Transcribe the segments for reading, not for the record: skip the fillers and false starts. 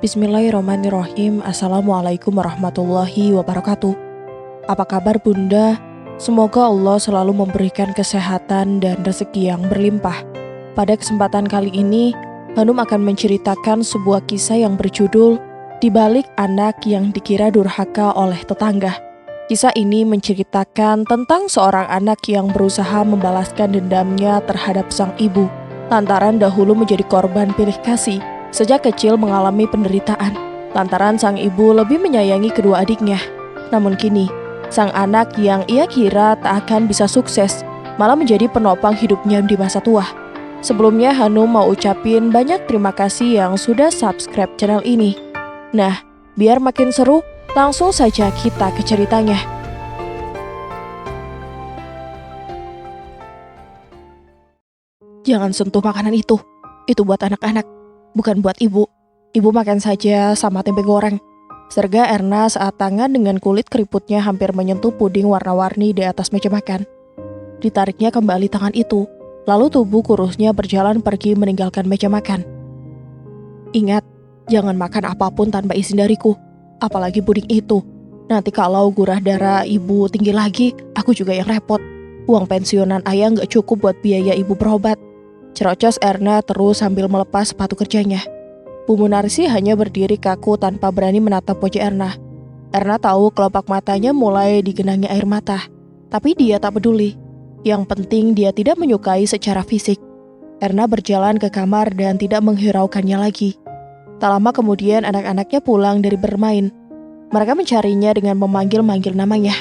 Bismillahirrahmanirrahim. Assalamualaikum warahmatullahi wabarakatuh. Apa kabar Bunda? Semoga Allah selalu memberikan kesehatan dan rezeki yang berlimpah. Pada kesempatan kali ini, Hanum akan menceritakan sebuah kisah yang berjudul Di Balik Anak yang Dikira Durhaka oleh Tetangga. Kisah ini menceritakan tentang seorang anak yang berusaha membalaskan dendamnya terhadap sang ibu, lantaran dahulu menjadi korban pilih kasih. Sejak kecil mengalami penderitaan, lantaran sang ibu lebih menyayangi kedua adiknya. Namun kini, sang anak yang ia kira tak akan bisa sukses, malah menjadi penopang hidupnya di masa tua. Sebelumnya Hanum mau ucapin banyak terima kasih yang sudah subscribe channel ini. Nah, biar makin seru, langsung saja kita ke ceritanya. Jangan sentuh makanan itu buat anak-anak. Bukan buat ibu. Ibu makan saja sama tempe goreng. Serga Erna saat tangan dengan kulit keriputnya hampir menyentuh puding warna-warni di atas meja makan. Ditariknya kembali tangan itu, lalu tubuh kurusnya berjalan pergi meninggalkan meja makan. Ingat, jangan makan apapun tanpa izin dariku, apalagi puding itu. Nanti kalau gurah darah ibu tinggi lagi, aku juga yang repot. Uang pensiunan ayah nggak cukup buat biaya ibu berobat. Cerocos Erna terus sambil melepas sepatu kerjanya. Bu Munarsi hanya berdiri kaku tanpa berani menatap wajah Erna. Erna tahu kelopak matanya mulai digenangi air mata. Tapi dia tak peduli. Yang penting dia tidak menyukai secara fisik. Erna berjalan ke kamar dan tidak menghiraukannya lagi. Tak lama kemudian anak-anaknya pulang dari bermain. Mereka mencarinya dengan memanggil-manggil namanya.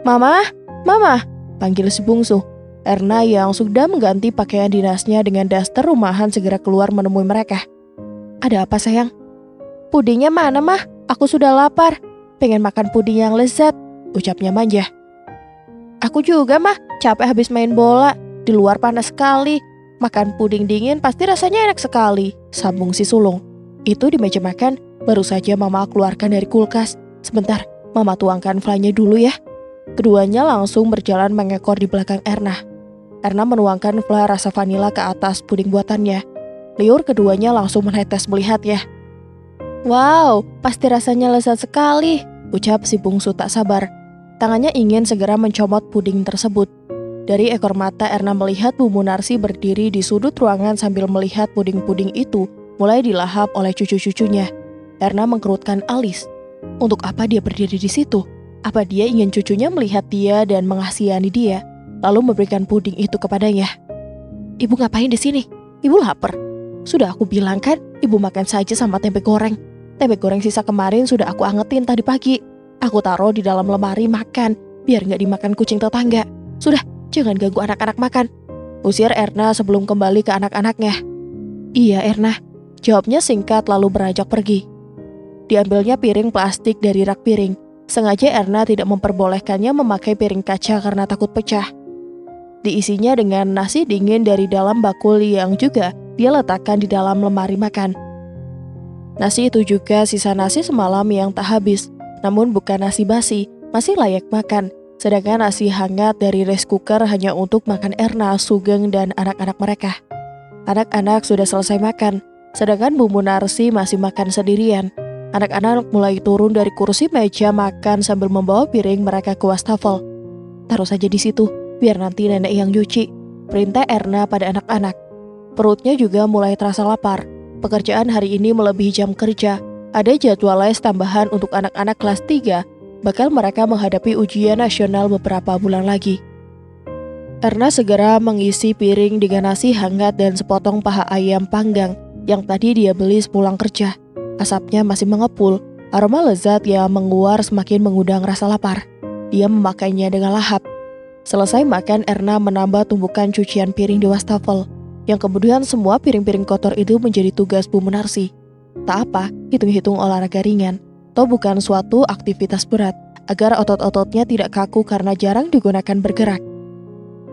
"Mama, Mama!" panggil si bungsu. Erna yang sudah mengganti pakaian dinasnya dengan daster rumahan segera keluar menemui mereka. "Ada apa sayang?" "Pudingnya mana mah? Aku sudah lapar. Pengen makan puding yang lezat," ucapnya manja. "Aku juga mah, capek habis main bola. Di luar panas sekali. Makan puding dingin pasti rasanya enak sekali," sambung si sulung. Itu di meja makan, baru saja Mama keluarkan dari kulkas. "Sebentar, Mama tuangkan flannya dulu ya." Keduanya langsung berjalan mengekor di belakang Erna. Erna menuangkan fla rasa vanila ke atas puding buatannya. Liur keduanya langsung menetes melihatnya. "Wow, pasti rasanya lezat sekali," ucap si bungsu tak sabar. Tangannya ingin segera mencomot puding tersebut. Dari ekor mata Erna melihat Bu Munarsi berdiri di sudut ruangan sambil melihat puding-puding itu mulai dilahap oleh cucu-cucunya. Erna mengkerutkan alis. Untuk apa dia berdiri di situ? Apa dia ingin cucunya melihat dia dan mengasihani dia, lalu memberikan puding itu kepadanya? "Ibu ngapain di sini? Ibu lapar." "Sudah aku bilang kan, ibu makan saja sama tempe goreng. Tempe goreng sisa kemarin sudah aku angetin tadi pagi. Aku taruh di dalam lemari makan, biar nggak dimakan kucing tetangga. Sudah, jangan ganggu anak-anak makan," usir Erna sebelum kembali ke anak-anaknya. "Iya Erna," jawabnya singkat lalu beranjak pergi. Diambilnya piring plastik dari rak piring. Sengaja Erna tidak memperbolehkannya memakai piring kaca karena takut pecah. Diisinya dengan nasi dingin dari dalam bakul yang juga dia letakkan di dalam lemari makan. Nasi itu juga sisa nasi semalam yang tak habis, namun bukan nasi basi, masih layak makan. Sedangkan nasi hangat dari rice cooker hanya untuk makan Erna, Sugeng, dan anak-anak mereka. Anak-anak sudah selesai makan, sedangkan Bu Munarsi masih makan sendirian. Anak-anak mulai turun dari kursi meja makan sambil membawa piring mereka ke wastafel. "Taruh saja di situ, biar nanti nenek yang cuci," perintah Erna pada anak-anak. Perutnya juga mulai terasa lapar. Pekerjaan hari ini melebihi jam kerja. Ada jadwal les tambahan untuk anak-anak kelas 3, bakal mereka menghadapi ujian nasional beberapa bulan lagi. Erna segera mengisi piring dengan nasi hangat dan sepotong paha ayam panggang yang tadi dia beli sepulang kerja. Asapnya masih mengepul, aroma lezat yang menguar semakin mengundang rasa lapar. Dia memakainya dengan lahap. Selesai makan, Erna menambah tumpukan cucian piring di wastafel, yang kemudian semua piring-piring kotor itu menjadi tugas Bu Munarsi. Tak apa, hitung-hitung olahraga ringan, toh bukan suatu aktivitas berat, agar otot-ototnya tidak kaku karena jarang digunakan bergerak.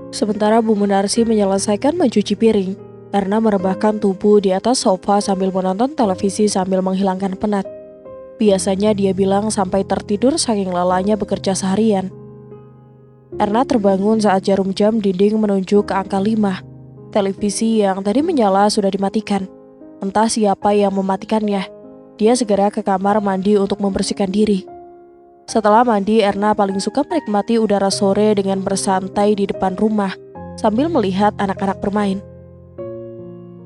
Sementara Bu Munarsi menyelesaikan mencuci piring, Erna merebahkan tubuh di atas sofa sambil menonton televisi sambil menghilangkan penat. Biasanya dia bilang sampai tertidur saking lelahnya bekerja seharian. Erna terbangun saat jarum jam dinding menunjuk ke angka 5. Televisi yang tadi menyala sudah dimatikan. Entah siapa yang mematikannya. Dia segera ke kamar mandi untuk membersihkan diri. Setelah mandi, Erna paling suka menikmati udara sore dengan bersantai di depan rumah sambil melihat anak-anak bermain.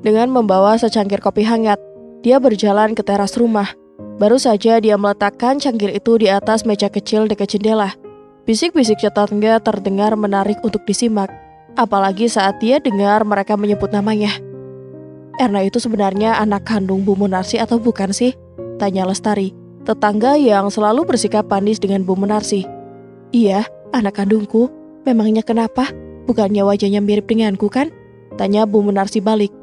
Dengan membawa secangkir kopi hangat, dia berjalan ke teras rumah. Baru saja dia meletakkan cangkir itu di atas meja kecil dekat jendela. Bisik-bisik tetangga terdengar menarik untuk disimak, apalagi saat dia dengar mereka menyebut namanya. Erna itu sebenarnya anak kandung Bu Munarsi atau bukan sih? Tanya Lestari, tetangga yang selalu bersikap manis dengan Bu Munarsi. Iya, anak kandungku. Memangnya kenapa? Bukannya wajahnya mirip denganku kan? Tanya Bu Munarsi balik.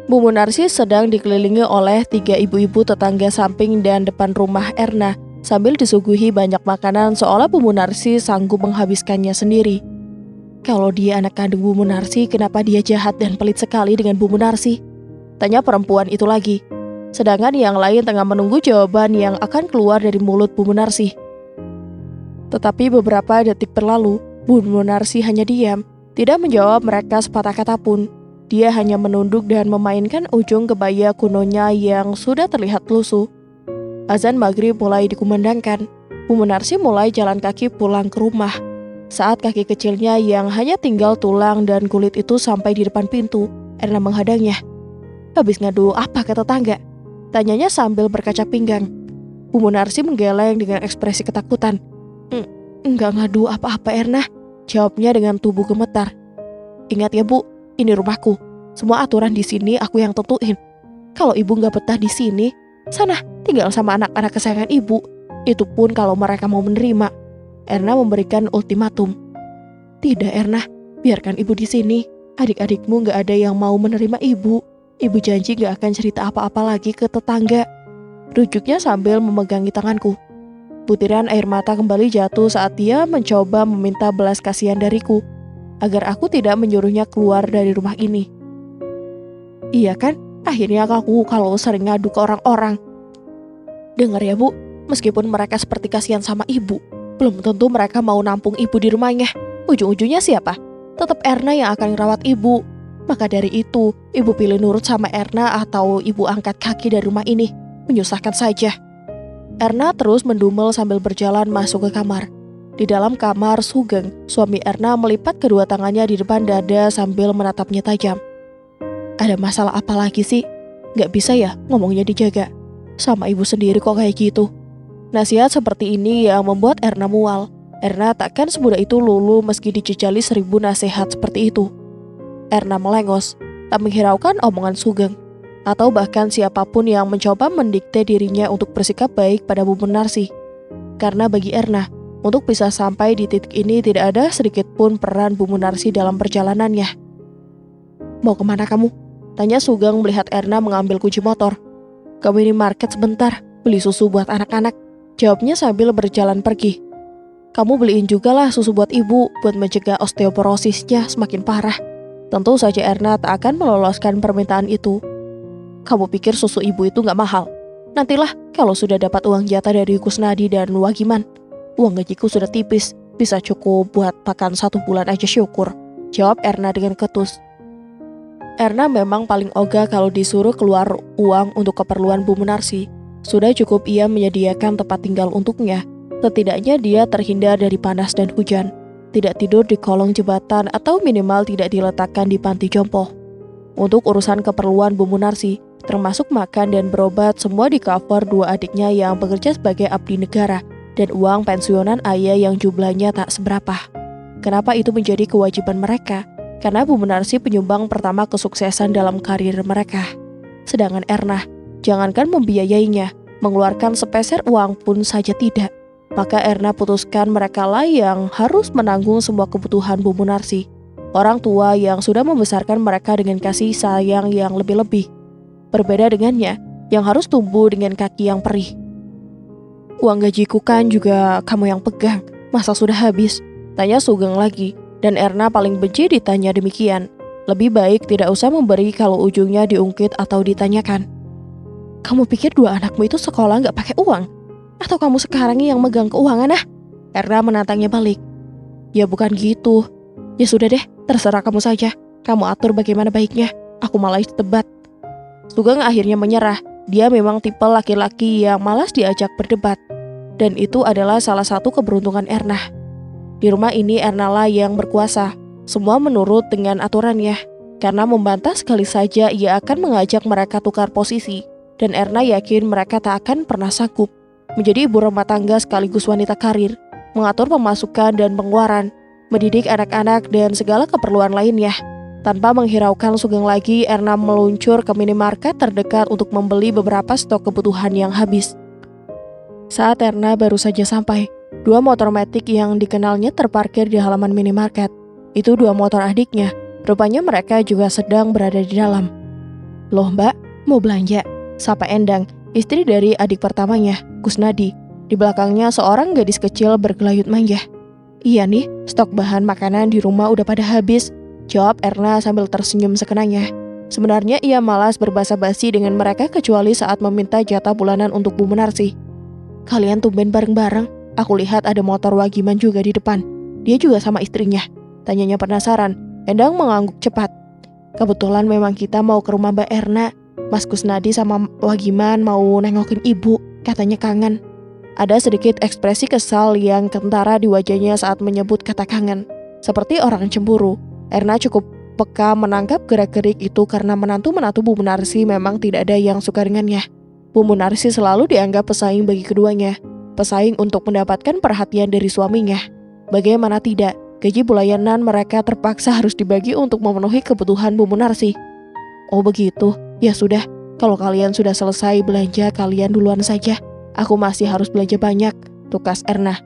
Bu Munarsi sedang dikelilingi oleh 3 ibu-ibu tetangga samping dan depan rumah Erna sambil disuguhi banyak makanan seolah Bu Munarsi sanggup menghabiskannya sendiri. Kalau dia anak kandung Bu Munarsi, kenapa dia jahat dan pelit sekali dengan Bu Munarsi? Tanya perempuan itu lagi. Sedangkan yang lain tengah menunggu jawaban yang akan keluar dari mulut Bu Munarsi. Tetapi beberapa detik berlalu, Bu Munarsi hanya diam, tidak menjawab mereka sepatah kata pun. Dia hanya menunduk dan memainkan ujung kebaya kunonya yang sudah terlihat lusuh. Azan maghrib mulai dikumandangkan. Bu Munarsi mulai jalan kaki pulang ke rumah. Saat kaki kecilnya yang hanya tinggal tulang dan kulit itu sampai di depan pintu, Erna menghadangnya. Habis ngadu apa ke tetangga? Tanyanya sambil berkaca pinggang. Bu Munarsi menggeleng dengan ekspresi ketakutan. Enggak ngadu apa-apa Erna, jawabnya dengan tubuh gemetar. Ingat ya Bu, ini rumahku. Semua aturan di sini aku yang tentuin. Kalau ibu nggak betah di sini, sana tinggal sama anak-anak kesayangan ibu. Itu pun kalau mereka mau menerima. Erna memberikan ultimatum. Tidak Erna, biarkan ibu di sini. Adik-adikmu nggak ada yang mau menerima ibu. Ibu janji nggak akan cerita apa-apa lagi ke tetangga. Rujuknya sambil memegangi tanganku. Butiran air mata kembali jatuh saat dia mencoba meminta belas kasihan dariku, agar aku tidak menyuruhnya keluar dari rumah ini. Iya kan, akhirnya aku kalau sering ngadu ke orang-orang. Dengar ya Bu, meskipun mereka seperti kasihan sama ibu, belum tentu mereka mau nampung ibu di rumahnya. Ujung-ujungnya siapa? Tetap Erna yang akan merawat ibu. Maka dari itu, ibu pilih nurut sama Erna atau ibu angkat kaki dari rumah ini. Menyusahkan saja. Erna terus mendumel sambil berjalan masuk ke kamar. Di dalam kamar, Sugeng, suami Erna, melipat kedua tangannya di depan dada sambil menatapnya tajam. Ada masalah apa lagi sih? Gak bisa ya ngomongnya dijaga? Sama ibu sendiri kok kayak gitu. Nasihat seperti ini yang membuat Erna mual. Erna takkan semudah itu luluh meski dicecali 1000 nasihat seperti itu. Erna melengos, tak menghiraukan omongan Sugeng, atau bahkan siapapun yang mencoba mendikte dirinya untuk bersikap baik pada Bu Munarsi. Karena bagi Erna, untuk bisa sampai di titik ini tidak ada sedikit pun peran Bu Munarsi dalam perjalanannya. Mau kemana kamu? Tanya Sugeng melihat Erna mengambil kunci motor. Ke minimarket sebentar, beli susu buat anak-anak. Jawabnya sambil berjalan pergi. Kamu beliin juga lah susu buat ibu, buat mencegah osteoporosisnya semakin parah. Tentu saja Erna tak akan meloloskan permintaan itu. Kamu pikir susu ibu itu gak mahal? Nantilah kalau sudah dapat uang jatah dari Kusnadi dan Wagiman. Uang gajiku sudah tipis, bisa cukup buat makan 1 bulan aja syukur. Jawab Erna dengan ketus. Erna memang paling ogah kalau disuruh keluar uang untuk keperluan Bu Munarsi. Sudah cukup ia menyediakan tempat tinggal untuknya. Setidaknya dia terhindar dari panas dan hujan. Tidak tidur di kolong jembatan atau minimal tidak diletakkan di panti jompo. Untuk urusan keperluan Bu Munarsi, termasuk makan dan berobat, semua di-cover 2 adiknya yang bekerja sebagai abdi negara dan uang pensiunan ayah yang jumlahnya tak seberapa. Kenapa itu menjadi kewajiban mereka? Karena Bu Munarsi penyumbang pertama kesuksesan dalam karir mereka. Sedangkan Erna, jangankan membiayainya, mengeluarkan sepeser uang pun saja tidak. Maka Erna putuskan mereka lah yang harus menanggung semua kebutuhan Bu Munarsi. Orang tua yang sudah membesarkan mereka dengan kasih sayang yang lebih-lebih. Berbeda dengannya, yang harus tumbuh dengan kaki yang perih. Uang gajiku kan juga kamu yang pegang, masa sudah habis? Tanya Sugeng lagi, dan Erna paling benci ditanya demikian. Lebih baik tidak usah memberi kalau ujungnya diungkit atau ditanyakan. Kamu pikir 2 anakmu itu sekolah gak pakai uang? Atau kamu sekarang yang megang keuangan ah? Erna menantangnya balik. Ya bukan gitu. Ya sudah deh, terserah kamu saja. Kamu atur bagaimana baiknya. Aku malah debat. Sugeng akhirnya menyerah. Dia memang tipe laki-laki yang malas diajak berdebat. Dan itu adalah salah satu keberuntungan Erna. Di rumah ini Erna lah yang berkuasa. Semua menurut dengan aturannya. Karena membantah sekali saja ia akan mengajak mereka tukar posisi. Dan Erna yakin mereka tak akan pernah sanggup menjadi ibu rumah tangga sekaligus wanita karir, mengatur pemasukan dan pengeluaran, mendidik anak-anak dan segala keperluan lainnya. Tanpa menghiraukan Sugeng lagi, Erna meluncur ke minimarket terdekat untuk membeli beberapa stok kebutuhan yang habis. Saat Erna baru saja sampai, 2 motor matic yang dikenalnya terparkir di halaman minimarket. Itu 2 motor adiknya. Rupanya mereka juga sedang berada di dalam. "Loh Mbak, mau belanja?" sapa Endang, istri dari adik pertamanya, Kusnadi. Di belakangnya seorang gadis kecil bergelayut manja. "Iya nih, stok bahan makanan di rumah udah pada habis," jawab Erna sambil tersenyum sekenanya. Sebenarnya ia malas berbasa-basi dengan mereka kecuali saat meminta jatah bulanan untuk Bu Munarsi. "Kalian tumben bareng-bareng, aku lihat ada motor Wagiman juga di depan. Dia juga sama istrinya?" tanyanya penasaran. Endang mengangguk cepat. "Kebetulan memang kita mau ke rumah Mbak Erna. Mas Kusnadi sama Wagiman mau nengokin ibu, katanya kangen." Ada sedikit ekspresi kesal yang kentara di wajahnya saat menyebut kata kangen. Seperti orang cemburu, Erna cukup peka menangkap gerak-gerik itu karena menantu-menantu Bu Munarsi memang tidak ada yang suka dengannya. Bu Munarsi selalu dianggap pesaing bagi keduanya, pesaing untuk mendapatkan perhatian dari suaminya. Bagaimana tidak, gaji bulanan mereka terpaksa harus dibagi untuk memenuhi kebutuhan Bu Munarsi. "Oh begitu, ya sudah, kalau kalian sudah selesai belanja kalian duluan saja. Aku masih harus belanja banyak," tukas Erna.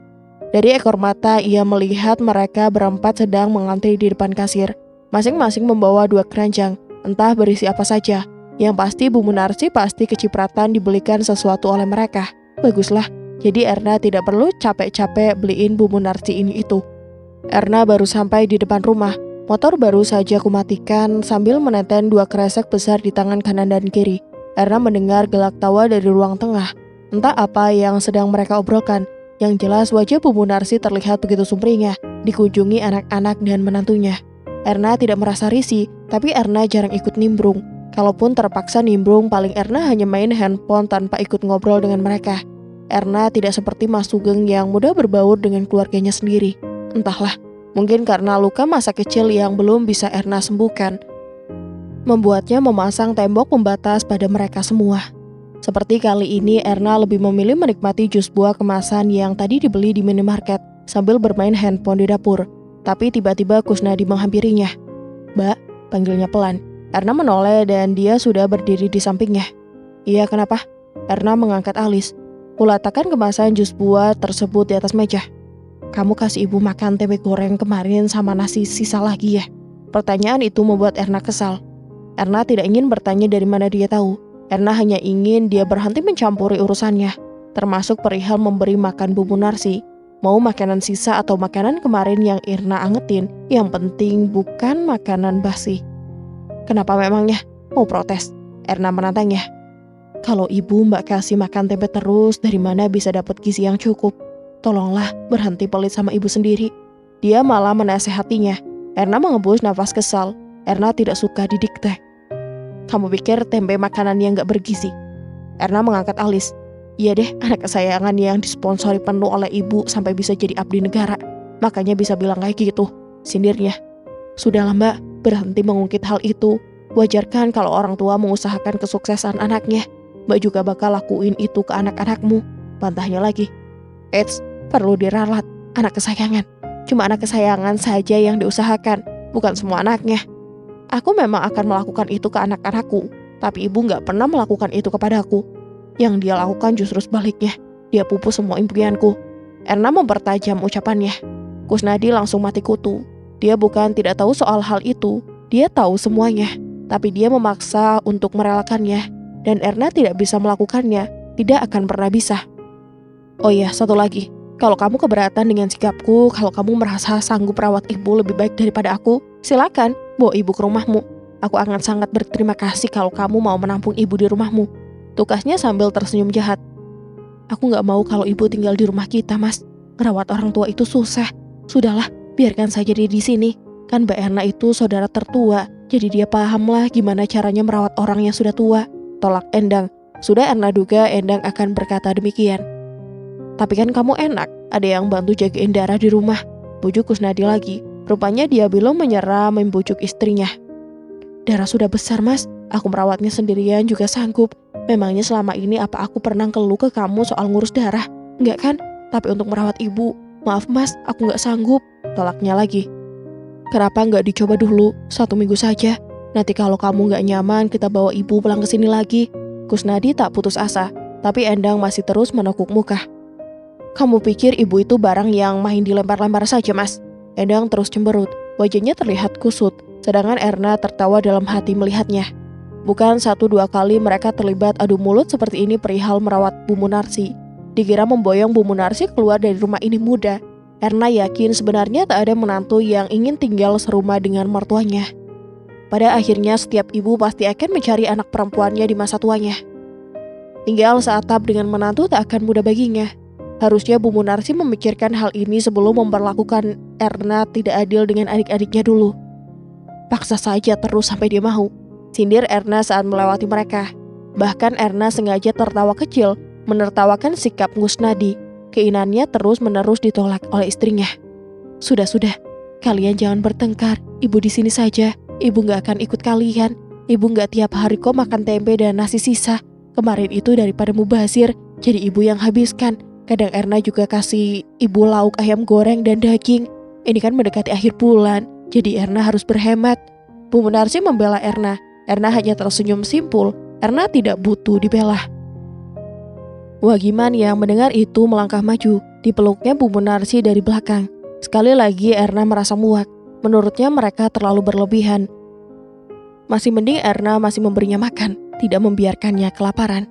Dari ekor mata ia melihat mereka berempat sedang mengantri di depan kasir. Masing-masing membawa 2 keranjang, entah berisi apa saja. Yang pasti Bu Munarsi pasti kecipratan dibelikan sesuatu oleh mereka. Baguslah, jadi Erna tidak perlu capek-capek beliin Bu Munarsi ini itu. Erna baru sampai di depan rumah. Motor baru saja kumatikan sambil meneten 2 kresek besar di tangan kanan dan kiri. Erna mendengar gelak tawa dari ruang tengah. Entah apa yang sedang mereka obrolkan. Yang jelas wajah Bu Munarsi terlihat begitu sumringah, dikunjungi anak-anak dan menantunya. Erna tidak merasa risih, tapi Erna jarang ikut nimbrung. Kalaupun terpaksa nimbrung, paling Erna hanya main handphone tanpa ikut ngobrol dengan mereka. Erna tidak seperti Mas Sugeng yang mudah berbaur dengan keluarganya sendiri. Entahlah, mungkin karena luka masa kecil yang belum bisa Erna sembuhkan, membuatnya memasang tembok pembatas pada mereka semua. Seperti kali ini, Erna lebih memilih menikmati jus buah kemasan yang tadi dibeli di minimarket sambil bermain handphone di dapur. Tapi tiba-tiba Kusnadi menghampirinya. "Mbak," panggilnya pelan. Erna menoleh dan dia sudah berdiri di sampingnya. "Iya, kenapa?" Erna mengangkat alis. Kuletakkan kemasan jus buah tersebut di atas meja. "Kamu kasih ibu makan tempe goreng kemarin sama nasi sisa lagi ya?" Pertanyaan itu membuat Erna kesal. Erna tidak ingin bertanya dari mana dia tahu. Erna hanya ingin dia berhenti mencampuri urusannya, termasuk perihal memberi makan Bu Munarsi. Mau makanan sisa atau makanan kemarin yang Erna angetin, yang penting bukan makanan basi. "Kenapa memangnya? Mau protes?" Erna menantangnya. "Kalau ibu Mbak kasih makan tempe terus, dari mana bisa dapat gizi yang cukup? Tolonglah berhenti pelit sama ibu sendiri." Dia malah menasehatinya. Erna mengebus nafas kesal. Erna tidak suka didikte. "Kamu pikir tempe makanan yang gak bergizi?" Erna mengangkat alis. "Iya deh, anak kesayangan yang disponsori penuh oleh ibu sampai bisa jadi abdi negara. Makanya bisa bilang kayak gitu," sindirnya. "Sudahlah Mbak, berhenti mengungkit hal itu. Wajar kan kalau orang tua mengusahakan kesuksesan anaknya. Mbak juga bakal lakuin itu ke anak-anakmu," bantahnya lagi. "Eits, perlu diralat, anak kesayangan. Cuma anak kesayangan saja yang diusahakan, bukan semua anaknya. Aku memang akan melakukan itu ke anak-anakku, tapi ibu gak pernah melakukan itu kepadaku. Yang dia lakukan justru sebaliknya, dia pupus semua impianku." Erna mempertajam ucapannya. Kusnadi langsung mati kutu. Dia bukan tidak tahu soal hal itu, dia tahu semuanya, tapi dia memaksa untuk merelakannya, dan Erna tidak bisa melakukannya, tidak akan pernah bisa. "Oh iya, satu lagi. Kalau kamu keberatan dengan sikapku, kalau kamu merasa sanggup rawat ibu lebih baik daripada aku, silakan bawa ibu ke rumahmu. Aku akan sangat berterima kasih kalau kamu mau menampung ibu di rumahmu," tukasnya sambil tersenyum jahat. "Aku gak mau kalau ibu tinggal di rumah kita, Mas. Merawat orang tua itu susah. Sudahlah, biarkan saja dia di sini. Kan Mbak Erna itu saudara tertua, jadi dia pahamlah gimana caranya merawat orang yang sudah tua," tolak Endang. Sudah Erna duga Endang akan berkata demikian. Tapi kan kamu enak, ada yang bantu jagain Dara di rumah, bujuk Kusnadi lagi. Rupanya dia belum menyerah membujuk istrinya. Dara sudah besar mas, aku merawatnya sendirian juga sanggup. Memangnya selama ini apa aku pernah keluh ke kamu soal ngurus darah? Enggak kan? Tapi untuk merawat ibu, maaf mas, aku gak sanggup, tolaknya lagi. Kenapa gak dicoba dulu, 1 minggu saja? Nanti kalau kamu gak nyaman, kita bawa ibu pulang ke sini lagi. Kusnadi tak putus asa, tapi Endang masih terus menekuk muka. Kamu pikir ibu itu barang yang main dilempar-lempar saja mas? Endang terus cemberut, wajahnya terlihat kusut, sedangkan Erna tertawa dalam hati melihatnya. Bukan 1-2 kali mereka terlibat adu mulut seperti ini perihal merawat Bu Munarsi. Dikira memboyong Bu Munarsi keluar dari rumah ini mudah. Erna yakin sebenarnya tak ada menantu yang ingin tinggal serumah dengan mertuanya. Pada akhirnya setiap ibu pasti akan mencari anak perempuannya di masa tuanya. Tinggal seatap dengan menantu tak akan mudah baginya. Harusnya Bu Munarsi memikirkan hal ini sebelum memperlakukan Erna tidak adil dengan adik-adiknya dulu. Paksa saja terus sampai dia mau, sindir Erna saat melewati mereka. Bahkan Erna sengaja tertawa kecil, menertawakan sikap Kusnadi. Keinginannya terus-menerus ditolak oleh istrinya. Sudah, kalian jangan bertengkar. Ibu di sini saja. Ibu gak akan ikut kalian. Ibu gak tiap hari kok makan tempe dan nasi sisa. Kemarin itu daripada mubazir, jadi ibu yang habiskan. Kadang Erna juga kasih ibu lauk ayam goreng dan daging. Ini kan mendekati akhir bulan, jadi Erna harus berhemat. Bu Munarsi membela Erna. Erna hanya tersenyum simpul. Erna tidak butuh dibela. Wagiman yang mendengar itu melangkah maju, dipeluknya Bu Munarsi dari belakang. Sekali lagi Erna merasa muak. Menurutnya mereka terlalu berlebihan. Masih mending Erna masih memberinya makan, tidak membiarkannya kelaparan.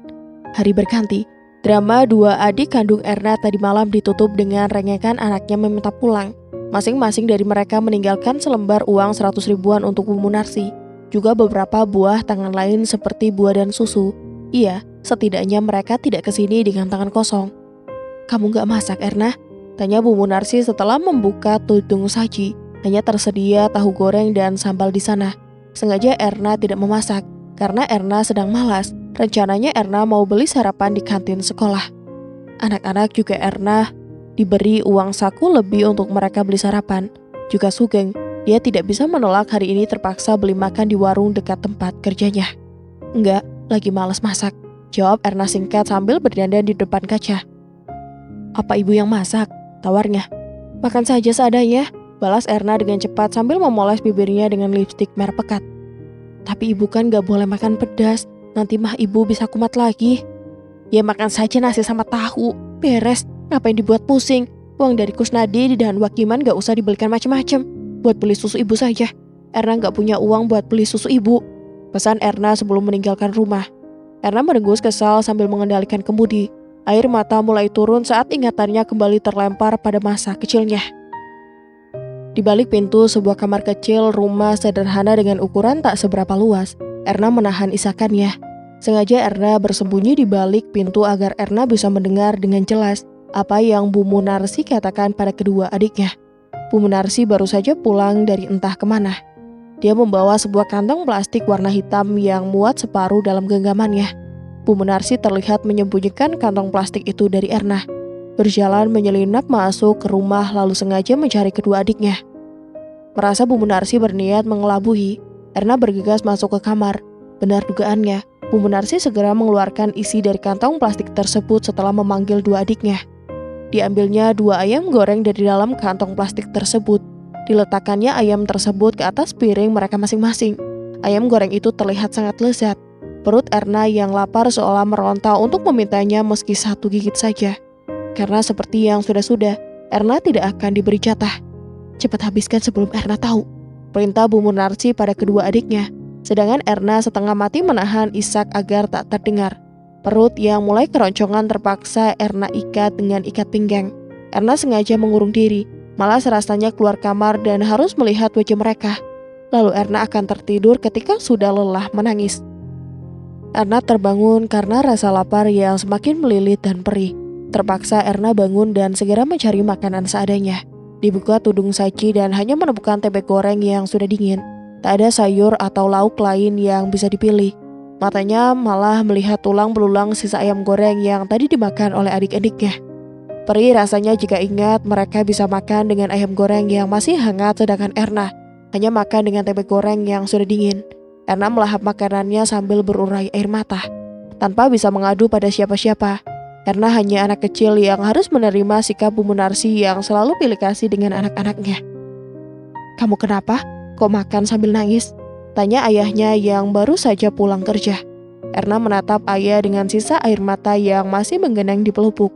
Hari berganti, drama 2 adik kandung Erna tadi malam ditutup dengan rengekan anaknya meminta pulang. Masing-masing dari mereka meninggalkan selembar uang 100 ribuan untuk Bu Munarsi, juga beberapa buah tangan lain seperti buah dan susu. Iya, setidaknya mereka tidak kesini dengan tangan kosong. Kamu gak masak, Erna? Tanya Bu Munarsi setelah membuka tudung saji. Hanya tersedia tahu goreng dan sambal di sana. Sengaja Erna tidak memasak, karena Erna sedang malas. Rencananya Erna mau beli sarapan di kantin sekolah. Anak-anak juga Erna diberi uang saku lebih untuk mereka beli sarapan. Juga Sugeng, dia tidak bisa menolak hari ini terpaksa beli makan di warung dekat tempat kerjanya. Enggak, lagi malas masak, jawab Erna singkat sambil berdandan di depan kaca. Apa ibu yang masak? Tawarnya. Makan saja seadanya, balas Erna dengan cepat sambil memoles bibirnya dengan lipstik merah pekat. Tapi ibu kan gak boleh makan pedas, nanti mah ibu bisa kumat lagi. Ya makan saja nasi sama tahu, beres, ngapain dibuat pusing. Uang dari Kusnadi dan Wakiman gak usah dibelikan macam-macam. Buat beli susu ibu saja. Erna gak punya uang buat beli susu ibu, pesan Erna sebelum meninggalkan rumah. Erna merengus kesal sambil mengendalikan kemudi. Air mata mulai turun saat ingatannya kembali terlempar pada masa kecilnya. Di balik pintu sebuah kamar kecil rumah sederhana dengan ukuran tak seberapa luas, Erna menahan isakannya. Sengaja Erna bersembunyi di balik pintu agar Erna bisa mendengar dengan jelas apa yang Bu Munarsi katakan pada kedua adiknya. Bu Munarsi baru saja pulang dari entah kemana. Dia membawa sebuah kantong plastik warna hitam yang muat separuh dalam genggamannya. Bu Munarsi terlihat menyembunyikan kantong plastik itu dari Erna. Berjalan menyelinap masuk ke rumah lalu sengaja mencari kedua adiknya. Merasa Bu Munarsi berniat mengelabui, Erna bergegas masuk ke kamar. Benar dugaannya, Bu Munarsi segera mengeluarkan isi dari kantong plastik tersebut setelah memanggil dua adiknya. Diambilnya 2 ayam goreng dari dalam kantong plastik tersebut. Diletakkannya ayam tersebut ke atas piring mereka masing-masing. Ayam goreng itu terlihat sangat lezat. Perut Erna yang lapar seolah meronta untuk memintanya meski 1 gigit saja. Karena seperti yang sudah-sudah, Erna tidak akan diberi jatah. Cepat habiskan sebelum Erna tahu, perintah Bu Munarsi pada kedua adiknya. Sedangkan Erna setengah mati menahan isak agar tak terdengar. Perut yang mulai keroncongan terpaksa Erna ikat dengan ikat pinggang. Erna sengaja mengurung diri, malas rasanya keluar kamar dan harus melihat wajah mereka. Lalu Erna akan tertidur ketika sudah lelah menangis. Erna terbangun karena rasa lapar yang semakin melilit dan perih. Terpaksa Erna bangun dan segera mencari makanan seadanya. Dibuka tudung saji dan hanya menemukan tempe goreng yang sudah dingin. Tak ada sayur atau lauk lain yang bisa dipilih. Matanya malah melihat tulang belulang sisa ayam goreng yang tadi dimakan oleh adik-adiknya. Perih rasanya jika ingat mereka bisa makan dengan ayam goreng yang masih hangat, sedangkan Erna hanya makan dengan tempe goreng yang sudah dingin. Erna melahap makanannya sambil berurai air mata, tanpa bisa mengadu pada siapa-siapa. Karena hanya anak kecil yang harus menerima sikap Bu Munarsi yang selalu pilih kasih dengan anak-anaknya. "Kamu kenapa? Kok makan sambil nangis?" tanya ayahnya yang baru saja pulang kerja. Erna menatap ayah dengan sisa air mata yang masih menggenang di pelupuk.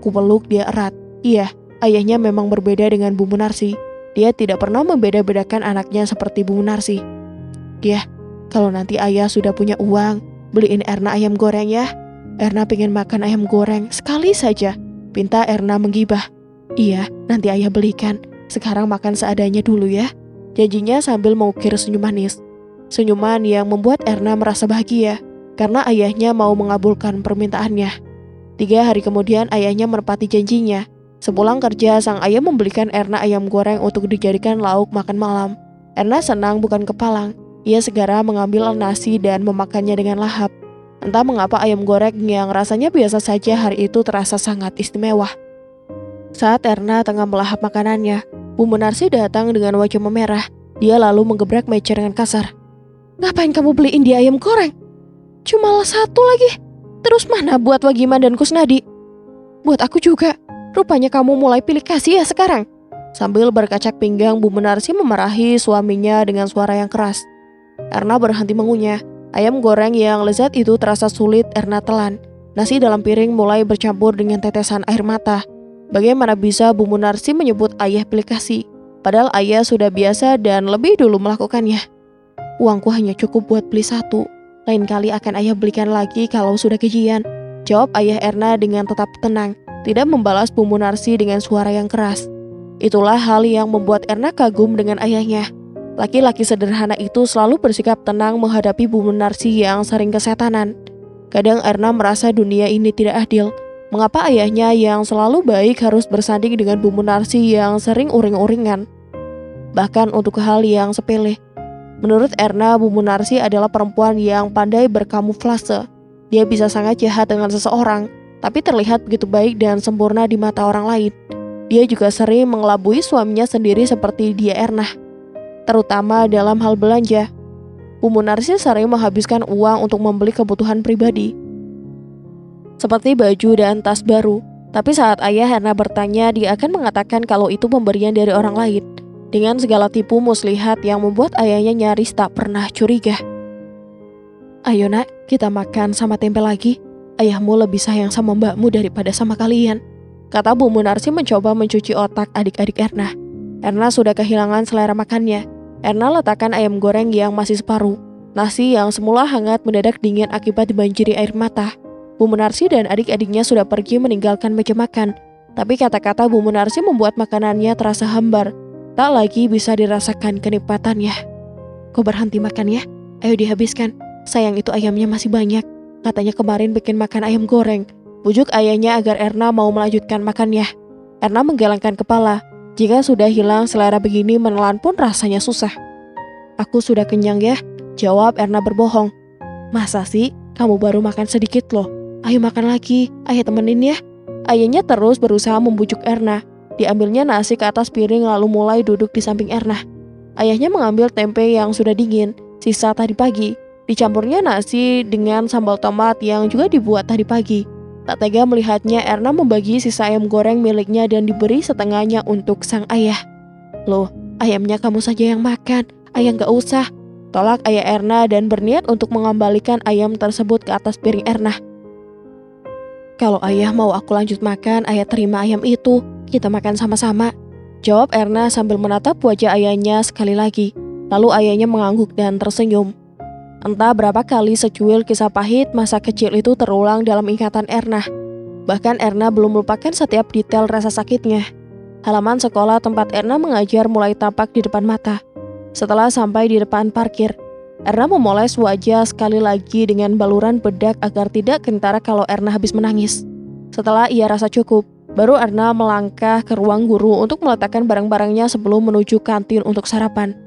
Kupeluk dia erat. Iya, ayahnya memang berbeda dengan Bu Munarsi. Dia tidak pernah membeda-bedakan anaknya seperti Bu Munarsi. "Dia, kalau nanti ayah sudah punya uang, beliin Erna ayam goreng ya. Erna pengen makan ayam goreng sekali saja," pinta Erna menggibah. "Iya, nanti ayah belikan. Sekarang makan seadanya dulu ya," janjinya sambil mengukir senyum manis. Senyuman yang membuat Erna merasa bahagia, karena ayahnya mau mengabulkan permintaannya. 3 hari kemudian ayahnya menepati janjinya. Sepulang kerja, sang ayah membelikan Erna ayam goreng untuk dijadikan lauk makan malam. Erna senang bukan kepalang. Ia segera mengambil nasi dan memakannya dengan lahap. Entah mengapa ayam goreng yang rasanya biasa saja hari itu terasa sangat istimewa. Saat Erna tengah melahap makanannya, Bu Munarsi datang dengan wajah memerah. Dia lalu menggebrak meja dengan kasar. "Ngapain kamu beliin dia ayam goreng? Cuma 1 lagi. Terus mana buat Wagiman dan Kusnadi? Buat aku juga. Rupanya kamu mulai pilih kasih ya sekarang." Sambil berkacak pinggang, Bu Munarsi memarahi suaminya dengan suara yang keras. Erna berhenti mengunyah. Ayam goreng yang lezat itu terasa sulit Erna telan. Nasi dalam piring mulai bercampur dengan tetesan air mata. Bagaimana bisa Bu Munarsi menyebut ayah pilih kasih, padahal ayah sudah biasa dan lebih dulu melakukannya. "Uangku hanya cukup buat beli 1. Lain kali akan ayah belikan lagi kalau sudah gajian," jawab ayah Erna dengan tetap tenang, tidak membalas Bu Munarsi dengan suara yang keras. Itulah hal yang membuat Erna kagum dengan ayahnya. Laki-laki sederhana itu selalu bersikap tenang menghadapi Bu Munarsi yang sering kesetanan. Kadang Erna merasa dunia ini tidak adil. Mengapa ayahnya yang selalu baik harus bersanding dengan Bu Munarsi yang sering uring-uringan? Bahkan untuk hal yang sepele. Menurut Erna, Bu Munarsi adalah perempuan yang pandai berkamuflase. Dia bisa sangat jahat dengan seseorang, tapi terlihat begitu baik dan sempurna di mata orang lain. Dia juga sering mengelabui suaminya sendiri seperti dia Erna, terutama dalam hal belanja. Bu Munarsi sering menghabiskan uang untuk membeli kebutuhan pribadi, seperti baju dan tas baru. Tapi saat ayah Erna bertanya, dia akan mengatakan kalau itu pemberian dari orang lain, dengan segala tipu muslihat yang membuat ayahnya nyaris tak pernah curiga. "Ayo nak, kita makan sama tempe lagi. Ayahmu lebih sayang sama mbakmu daripada sama kalian," kata Bu Munarsi mencoba mencuci otak adik-adik Erna. Erna sudah kehilangan selera makannya. Erna letakkan ayam goreng yang masih separuh. Nasi yang semula hangat mendadak dingin akibat dibanjiri air mata. Bu Munarsi dan adik-adiknya sudah pergi meninggalkan meja makan. Tapi kata-kata Bu Munarsi membuat makanannya terasa hambar. Tak lagi bisa dirasakan kenikmatannya. "Kau berhenti makan ya? Ayo dihabiskan. Sayang itu ayamnya masih banyak. Katanya kemarin bikin makan ayam goreng." Bujuk ayahnya agar Erna mau melanjutkan makannya. Erna menggelengkan kepala. Jika sudah hilang selera begini, menelan pun rasanya susah. "Aku sudah kenyang ya," jawab Erna berbohong. "Masa sih? Kamu baru makan sedikit loh. Ayo makan lagi, ayah temenin ya." Ayahnya terus berusaha membujuk Erna. Diambilnya nasi ke atas piring lalu mulai duduk di samping Erna. Ayahnya mengambil tempe yang sudah dingin, sisa tadi pagi. Dicampurnya nasi dengan sambal tomat yang juga dibuat tadi pagi. Tak tega melihatnya Erna membagi sisa ayam goreng miliknya dan diberi setengahnya untuk sang ayah. "Loh, ayamnya kamu saja yang makan, ayah gak usah," tolak ayah Erna dan berniat untuk mengembalikan ayam tersebut ke atas piring Erna. "Kalau ayah mau aku lanjut makan, ayah terima ayam itu, kita makan sama-sama," jawab Erna sambil menatap wajah ayahnya sekali lagi. Lalu ayahnya mengangguk dan tersenyum. Entah berapa kali secuil kisah pahit masa kecil itu terulang dalam ingatan Erna. Bahkan Erna belum melupakan setiap detail rasa sakitnya. Halaman sekolah tempat Erna mengajar mulai tampak di depan mata. Setelah sampai di depan parkir, Erna memoles wajah sekali lagi dengan baluran bedak agar tidak kentara kalau Erna habis menangis. Setelah ia rasa cukup, baru Erna melangkah ke ruang guru untuk meletakkan barang-barangnya sebelum menuju kantin untuk sarapan.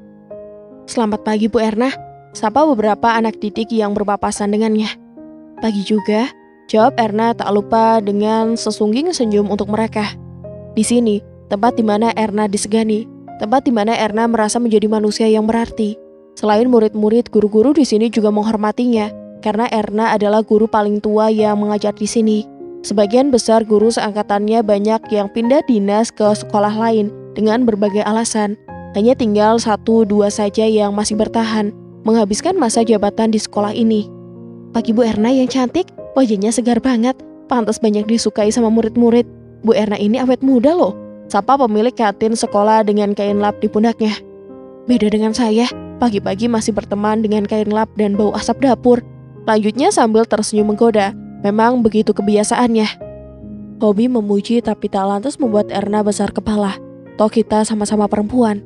"Selamat pagi Bu Erna. sapa beberapa anak didik yang berpapasan dengannya. Pagi juga, jawab Erna tak lupa dengan sesungging senyum untuk mereka. Di sini, tempat di mana Erna disegani, tempat di mana Erna merasa menjadi manusia yang berarti. Selain murid-murid, guru-guru di sini juga menghormatinya, karena Erna adalah guru paling tua yang mengajar di sini. Sebagian besar guru seangkatannya banyak yang pindah dinas ke sekolah lain dengan berbagai alasan. Hanya tinggal 1-2 saja yang masih bertahan, menghabiskan masa jabatan di sekolah ini. Pagi Bu Erna yang cantik, wajahnya segar banget, pantas banyak disukai sama murid-murid. Bu Erna ini awet muda loh, sapa pemilik kantin sekolah dengan kain lap di pundaknya. Beda dengan saya, pagi-pagi masih berteman dengan kain lap dan bau asap dapur. Lanjutnya sambil tersenyum menggoda, memang begitu kebiasaannya. Hobi memuji tapi tak lantas membuat Erna besar kepala. Toh kita sama-sama perempuan.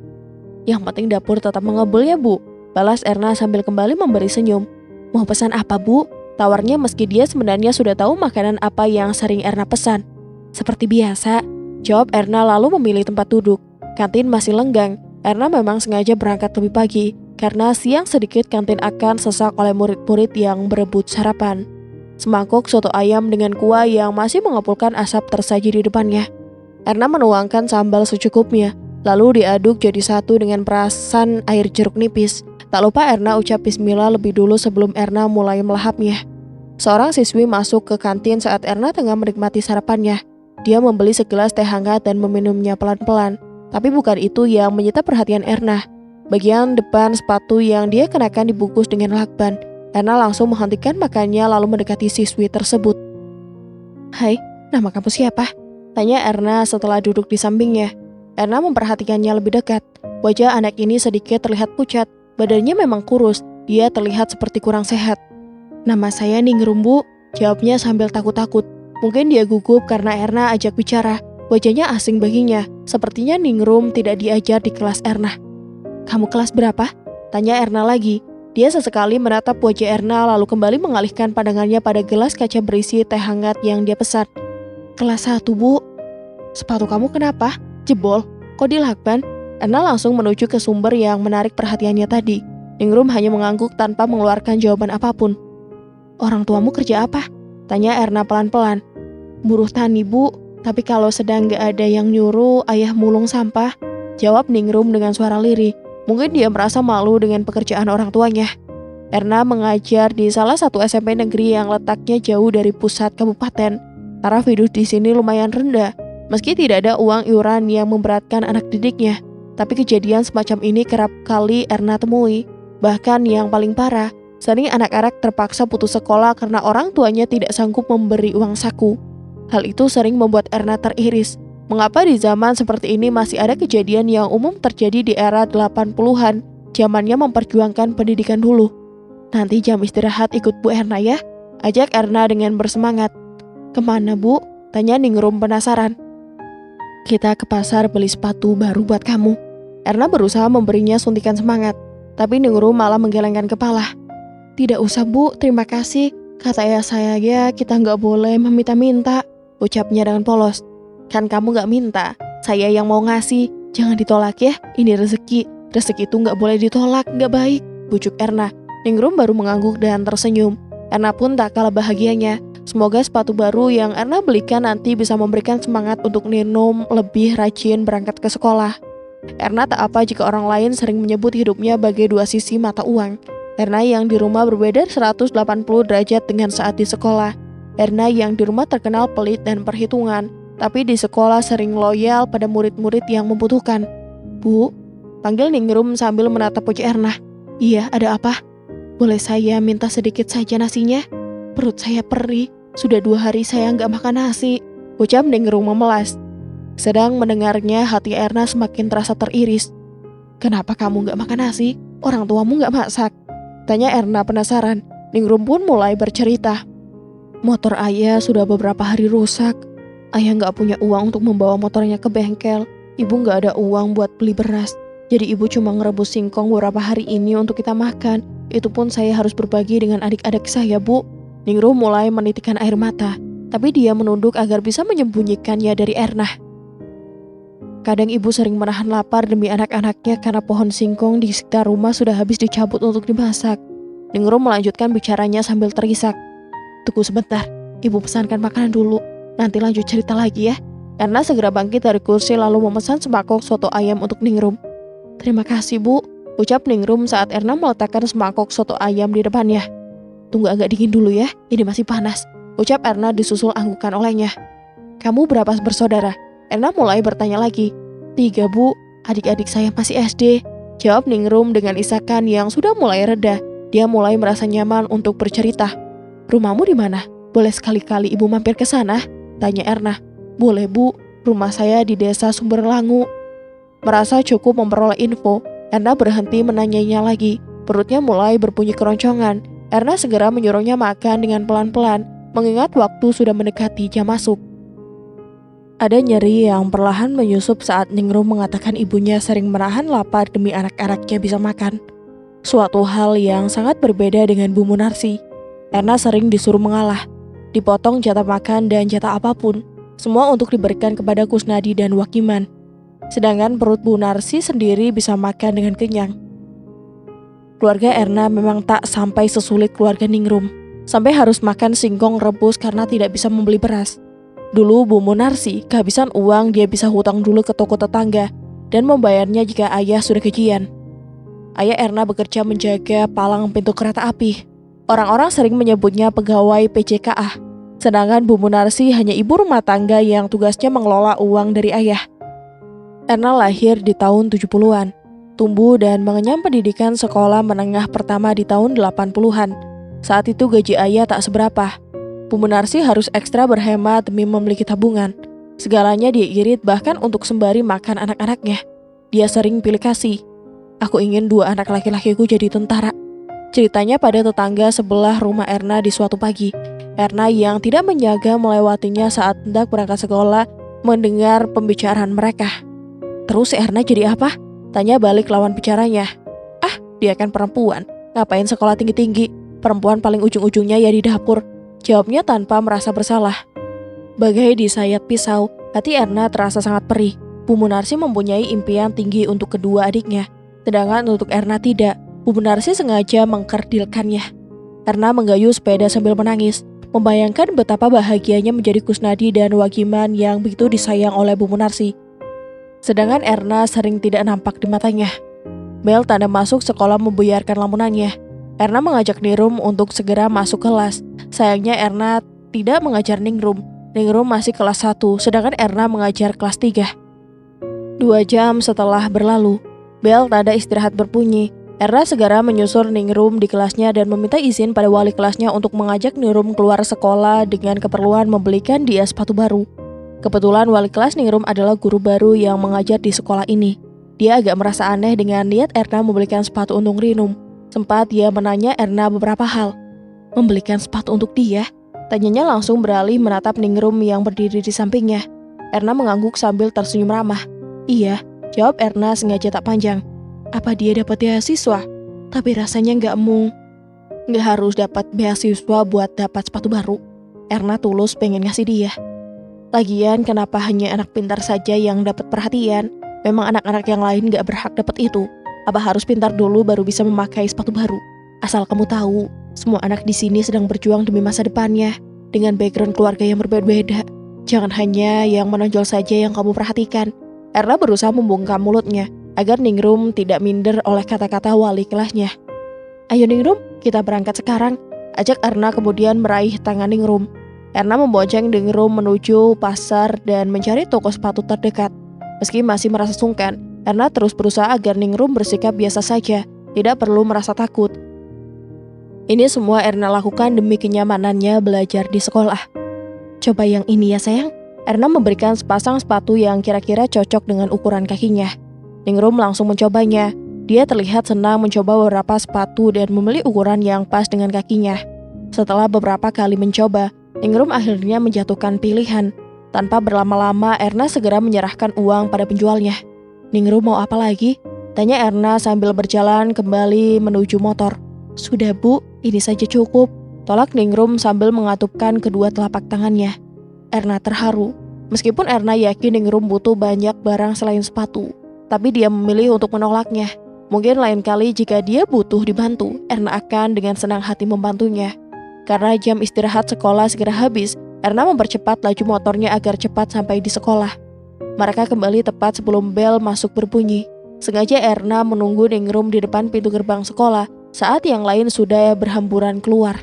Yang penting dapur tetap mengebul ya Bu, balas Erna sambil kembali memberi senyum. Mau pesan apa Bu? Tawarnya meski dia sebenarnya sudah tahu makanan apa yang sering Erna pesan. Seperti biasa, jawab Erna lalu memilih tempat duduk. Kantin masih lenggang, Erna memang sengaja berangkat lebih pagi, karena siang sedikit kantin akan sesak oleh murid-murid yang berebut sarapan. Semangkuk soto ayam dengan kuah yang masih mengepulkan asap tersaji di depannya. Erna menuangkan sambal secukupnya, lalu diaduk jadi satu dengan perasan air jeruk nipis. Tak lupa Erna ucap bismillah lebih dulu sebelum Erna mulai melahapnya. Seorang siswi masuk ke kantin saat Erna tengah menikmati sarapannya. Dia membeli segelas teh hangat dan meminumnya pelan-pelan. Tapi bukan itu yang menyita perhatian Erna. Bagian depan sepatu yang dia kenakan dibungkus dengan lakban. Erna langsung menghentikan makannya lalu mendekati siswi tersebut. Hai, nama kamu siapa? Tanya Erna setelah duduk di sampingnya. Erna memperhatikannya lebih dekat. Wajah anak ini sedikit terlihat pucat. Badannya memang kurus, dia terlihat seperti kurang sehat. Nama saya Ningrum Bu, jawabnya sambil takut-takut. Mungkin dia gugup karena Erna ajak bicara. Wajahnya asing baginya, sepertinya Ningrum tidak diajar di kelas Erna. Kamu kelas berapa? Tanya Erna lagi. Dia sesekali menatap wajah Erna lalu kembali mengalihkan pandangannya pada gelas kaca berisi teh hangat yang dia pesan. Kelas 1 Bu. Sepatu kamu kenapa? Jebol? Kok dilakban? Erna langsung menuju ke sumber yang menarik perhatiannya tadi. Ningrum hanya mengangguk tanpa mengeluarkan jawaban apapun. Orang tuamu kerja apa? Tanya Erna pelan-pelan. Buruh tani Bu, tapi kalau sedang gak ada yang nyuruh ayah mulung sampah. Jawab Ningrum dengan suara lirih. Mungkin dia merasa malu dengan pekerjaan orang tuanya. Erna mengajar di salah satu SMP negeri yang letaknya jauh dari pusat kabupaten. Taraf hidup di sini lumayan rendah, meski tidak ada uang iuran yang memberatkan anak didiknya. Tapi kejadian semacam ini kerap kali Erna temui. Bahkan yang paling parah, sering anak-anak terpaksa putus sekolah karena orang tuanya tidak sanggup memberi uang saku. Hal itu sering membuat Erna teriris. Mengapa di zaman seperti ini masih ada kejadian yang umum terjadi di era 80-an, zamannya memperjuangkan pendidikan dulu. Nanti jam istirahat ikut Bu Erna ya, ajak Erna dengan bersemangat. Kemana Bu? Tanya Ningrum penasaran. Kita ke pasar beli sepatu baru buat kamu. Erna berusaha memberinya suntikan semangat, tapi Ningrum malah menggelengkan kepala. Tidak usah Bu, terima kasih. Kata ayah saya ya kita nggak boleh meminta-minta, ucapnya dengan polos. Kan kamu nggak minta, saya yang mau ngasih. Jangan ditolak ya, ini rezeki. Rezeki itu nggak boleh ditolak, nggak baik, bujuk Erna. Ningrum baru mengangguk dan tersenyum. Erna pun tak kalah bahagianya. Semoga sepatu baru yang Erna belikan nanti bisa memberikan semangat untuk Ningrum lebih rajin berangkat ke sekolah. Erna tak apa jika orang lain sering menyebut hidupnya bagai dua sisi mata uang. Erna yang di rumah berbeda 180 derajat dengan saat di sekolah. Erna yang di rumah terkenal pelit dan perhitungan, tapi di sekolah sering loyal pada murid-murid yang membutuhkan. Bu, panggil Ningrum sambil menatap wajah Erna. Iya, ada apa? Boleh saya minta sedikit saja nasinya? Perut saya perih, sudah 2 hari saya nggak makan nasi, ucap Ningrum memelas. Sedang mendengarnya hati Erna semakin terasa teriris. Kenapa kamu nggak makan nasi? Orang tuamu nggak masak? Tanya Erna penasaran. Ningrum pun mulai bercerita. Motor ayah sudah beberapa hari rusak. Ayah nggak punya uang untuk membawa motornya ke bengkel. Ibu nggak ada uang buat beli beras. Jadi ibu cuma ngerebus singkong beberapa hari ini untuk kita makan. Itu pun saya harus berbagi dengan adik-adik saya, Bu. Ningrum mulai menitikkan air mata, tapi dia menunduk agar bisa menyembunyikannya dari Erna. Kadang ibu sering menahan lapar demi anak-anaknya karena pohon singkong di sekitar rumah sudah habis dicabut untuk dimasak. Ningrum melanjutkan bicaranya sambil terisak. Tunggu sebentar, ibu pesankan makanan dulu. Nanti lanjut cerita lagi ya. Erna segera bangkit dari kursi lalu memesan semangkok soto ayam untuk Ningrum. Terima kasih bu, ucap Ningrum saat Erna meletakkan semangkok soto ayam di depannya. Tunggu agak dingin dulu ya, ini masih panas, ucap Erna disusul anggukan olehnya. Kamu berapa bersaudara? Erna mulai bertanya lagi. 3 bu, adik-adik saya masih SD, jawab Ningrum dengan isakan yang sudah mulai reda. Dia mulai merasa nyaman untuk bercerita. Rumahmu di mana? Boleh sekali-kali ibu mampir ke sana? Tanya Erna. Boleh bu, rumah saya di desa Sumberlangu. Merasa cukup memperoleh info, Erna berhenti menanyainya lagi. Perutnya mulai berbunyi keroncongan. Erna segera menyuruhnya makan dengan pelan-pelan, mengingat waktu sudah mendekati jam masuk. Ada nyeri yang perlahan menyusup saat Ningrum mengatakan ibunya sering menahan lapar demi anak-anaknya bisa makan. Suatu hal yang sangat berbeda dengan Bu Munarsi. Erna sering disuruh mengalah, dipotong jatah makan dan jatah apapun, semua untuk diberikan kepada Kusnadi dan Wakiman. Sedangkan perut Bu Narsi sendiri bisa makan dengan kenyang. Keluarga Erna memang tak sampai sesulit keluarga Ningrum, sampai harus makan singkong rebus karena tidak bisa membeli beras. Dulu Bu Munarsi kehabisan uang, dia bisa hutang dulu ke toko tetangga dan membayarnya jika ayah sudah gajian. Ayah Erna bekerja menjaga palang pintu kereta api. Orang-orang sering menyebutnya pegawai PJKA. Sedangkan Bu Munarsi hanya ibu rumah tangga yang tugasnya mengelola uang dari ayah. Erna lahir di tahun 70-an, tumbuh dan mengenyam pendidikan sekolah menengah pertama di tahun 80-an. Saat itu gaji ayah tak seberapa. Bu Munarsi harus ekstra berhemat demi memiliki tabungan. Segalanya dia irit bahkan untuk sembari makan anak-anaknya. Dia sering pilih kasih. Aku ingin 2 anak laki-lakiku jadi tentara. Ceritanya pada tetangga sebelah rumah Erna di suatu pagi. Erna yang tidak menjaga melewatinya saat hendak berangkat sekolah mendengar pembicaraan mereka. Terus Erna jadi apa? Tanya balik lawan bicaranya. Ah, dia kan perempuan. Ngapain sekolah tinggi-tinggi? Perempuan paling ujung-ujungnya ya di dapur. Jawabnya tanpa merasa bersalah. Bagai disayat pisau, hati Erna terasa sangat perih. Bu Munarsi mempunyai impian tinggi untuk kedua adiknya. Sedangkan untuk Erna tidak. Bu Munarsi sengaja mengkerdilkannya. Erna menggayuh sepeda sambil menangis, membayangkan betapa bahagianya menjadi Kusnadi dan Wagiman yang begitu disayang oleh Bu Munarsi. Sedangkan Erna sering tidak nampak di matanya. Bel tanda masuk sekolah membuyarkan lamunannya. Erna mengajak Ningrum untuk segera masuk kelas. Sayangnya Erna tidak mengajar Ningrum. Ningrum masih kelas 1, sedangkan Erna mengajar kelas 3. 2 jam setelah berlalu, bel tanda istirahat berbunyi. Erna segera menyusul Ningrum di kelasnya dan meminta izin pada wali kelasnya untuk mengajak Ningrum keluar sekolah dengan keperluan membelikan dia sepatu baru. Kebetulan wali kelas Ningrum adalah guru baru yang mengajar di sekolah ini. Dia agak merasa aneh dengan niat Erna membelikan sepatu untuk Rinum. Sempat dia menanya Erna beberapa hal. Membelikan sepatu untuk dia? Tanyanya langsung beralih menatap Ningrum yang berdiri di sampingnya. Erna mengangguk sambil tersenyum ramah. Iya, jawab Erna sengaja tak panjang. Apa dia dapat beasiswa? Tapi rasanya nggak harus dapat beasiswa buat dapat sepatu baru. Erna tulus pengen ngasih dia. Lagian kenapa hanya anak pintar saja yang dapat perhatian? Memang anak-anak yang lain nggak berhak dapat itu. Apa harus pintar dulu baru bisa memakai sepatu baru? Asal kamu tahu, semua anak di sini sedang berjuang demi masa depannya, dengan background keluarga yang berbeda-beda. Jangan hanya yang menonjol saja yang kamu perhatikan. Erna berusaha membungkam mulutnya, agar Ningrum tidak minder oleh kata-kata wali kelasnya. Ayo Ningrum, kita berangkat sekarang, ajak Erna kemudian meraih tangan Ningrum. Erna membonceng Ningrum menuju pasar dan mencari toko sepatu terdekat. Meski masih merasa sungkan, Erna terus berusaha agar Ningrum bersikap biasa saja, tidak perlu merasa takut. Ini semua Erna lakukan demi kenyamanannya belajar di sekolah. Coba yang ini ya sayang. Erna memberikan sepasang sepatu yang kira-kira cocok dengan ukuran kakinya. Ningrum langsung mencobanya. Dia terlihat senang mencoba beberapa sepatu dan memilih ukuran yang pas dengan kakinya. Setelah beberapa kali mencoba, Ningrum akhirnya menjatuhkan pilihan. Tanpa berlama-lama, Erna segera menyerahkan uang pada penjualnya. Ningrum mau apa lagi? Tanya Erna sambil berjalan kembali menuju motor. Sudah bu, ini saja cukup. Tolak Ningrum sambil mengatupkan kedua telapak tangannya. Erna terharu. Meskipun Erna yakin Ningrum butuh banyak barang selain sepatu, tapi dia memilih untuk menolaknya. Mungkin lain kali jika dia butuh dibantu, Erna akan dengan senang hati membantunya. Karena jam istirahat sekolah segera habis, Erna mempercepat laju motornya agar cepat sampai di sekolah. Mereka kembali tepat sebelum bel masuk berbunyi. Sengaja Erna menunggu Ningrum di depan pintu gerbang sekolah saat yang lain sudah berhamburan keluar.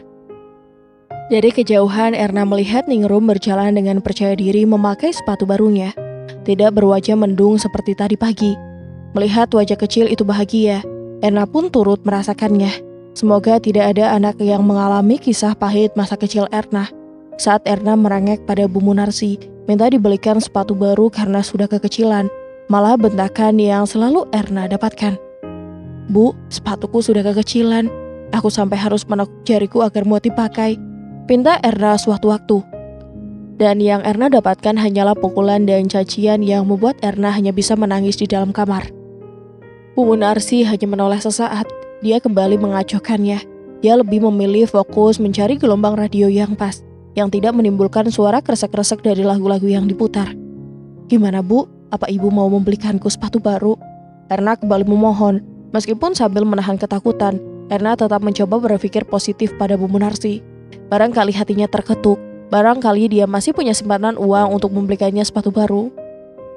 Dari kejauhan, Erna melihat Ningrum berjalan dengan percaya diri memakai sepatu barunya. Tidak berwajah mendung seperti tadi pagi. Melihat wajah kecil itu bahagia, Erna pun turut merasakannya. Semoga tidak ada anak yang mengalami kisah pahit masa kecil Erna. Saat Erna merengek pada Bu Munarsi, minta dibelikan sepatu baru karena sudah kekecilan, malah bentakan yang selalu Erna dapatkan. "Bu, sepatuku sudah kekecilan. Aku sampai harus menekuk jariku agar muat dipakai," pinta Erna suatu waktu. Dan yang Erna dapatkan hanyalah pukulan dan cacian yang membuat Erna hanya bisa menangis di dalam kamar. Bu Munarsi hanya menoleh sesaat, dia kembali mengacuhkannya. Dia lebih memilih fokus mencari gelombang radio yang pas, yang tidak menimbulkan suara kresek-kresek dari lagu-lagu yang diputar. "Gimana Bu, apa Ibu mau membelikanku sepatu baru?" Erna kembali memohon. Meskipun sambil menahan ketakutan, Erna tetap mencoba berpikir positif pada Bu Munarsi. Barangkali hatinya terketuk, barangkali dia masih punya simpanan uang untuk membelikannya sepatu baru.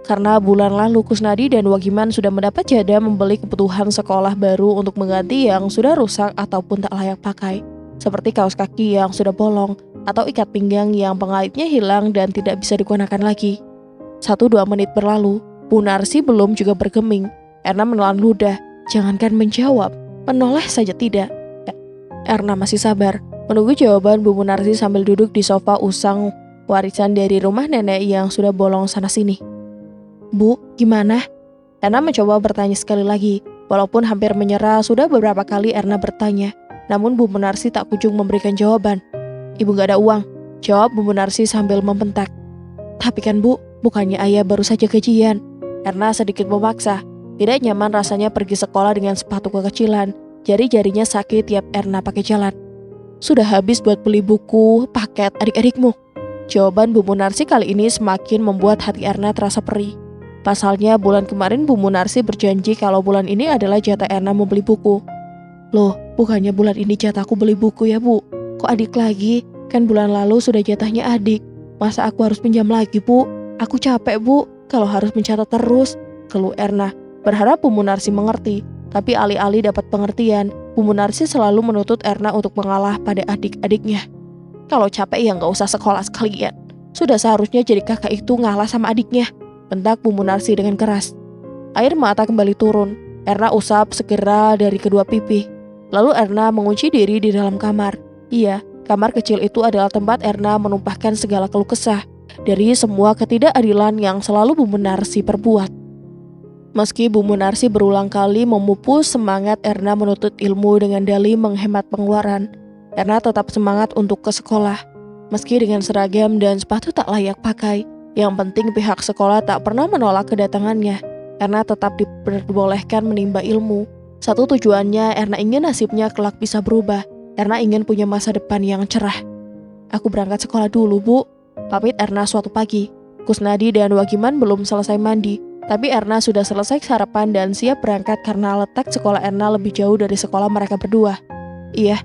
Karena bulan lalu Kusnadi dan Wagiman sudah mendapat jatah membeli kebutuhan sekolah baru untuk mengganti yang sudah rusak ataupun tak layak pakai, seperti kaos kaki yang sudah bolong atau ikat pinggang yang pengaitnya hilang dan tidak bisa digunakan lagi. 1-2 menit berlalu, Bu Narsi belum juga bergeming. Erna menelan ludah, jangankan menjawab, menoleh saja tidak. Erna masih sabar, menunggu jawaban Bu Munarsi sambil duduk di sofa usang warisan dari rumah nenek yang sudah bolong sana-sini. "Bu, gimana?" Erna mencoba bertanya sekali lagi. Walaupun hampir menyerah, sudah beberapa kali Erna bertanya. Namun Bu Munarsi tak kunjung memberikan jawaban. "Ibu gak ada uang," jawab Bu Munarsi sambil membentak. "Tapi kan Bu, bukannya ayah baru saja gajian." Erna sedikit memaksa. Tidak nyaman rasanya pergi sekolah dengan sepatu kekecilan. Jari-jarinya sakit tiap Erna pakai jalan. "Sudah habis buat beli buku, paket adik-adikmu." Jawaban Bu Munarsi kali ini semakin membuat hati Erna terasa perih. Pasalnya bulan kemarin Bu Munarsi berjanji kalau bulan ini adalah jatah Erna membeli buku. "Loh, bukannya bulan ini jatahku beli buku ya Bu? Kok adik lagi? Kan bulan lalu sudah jatahnya adik. Masa aku harus pinjam lagi Bu? Aku capek Bu, kalau harus mencatat terus," keluh Erna. Berharap Bu Munarsi mengerti, tapi alih-alih dapat pengertian, Bu Munarsi selalu menuntut Erna untuk mengalah pada adik-adiknya. "Kalau capek ya nggak usah sekolah sekalian. Sudah seharusnya jadi kakak itu ngalah sama adiknya," bentak Bu Munarsi dengan keras. Air mata kembali turun. Erna usap segera dari kedua pipi. Lalu Erna mengunci diri di dalam kamar. Iya, kamar kecil itu adalah tempat Erna menumpahkan segala keluh kesah dari semua ketidakadilan yang selalu Bu Munarsi perbuat. Meski Bu Munarsi berulang kali memupus semangat Erna menuntut ilmu dengan dalih menghemat pengeluaran, Erna tetap semangat untuk ke sekolah. Meski dengan seragam dan sepatu tak layak pakai, yang penting pihak sekolah tak pernah menolak kedatangannya. Erna tetap diperbolehkan menimba ilmu. Satu tujuannya, Erna ingin nasibnya kelak bisa berubah. Erna ingin punya masa depan yang cerah. "Aku berangkat sekolah dulu Bu," pamit Erna suatu pagi. Kusnadi dan Wagiman belum selesai mandi, tapi Erna sudah selesai sarapan dan siap berangkat karena letak sekolah Erna lebih jauh dari sekolah mereka berdua. "Iya,"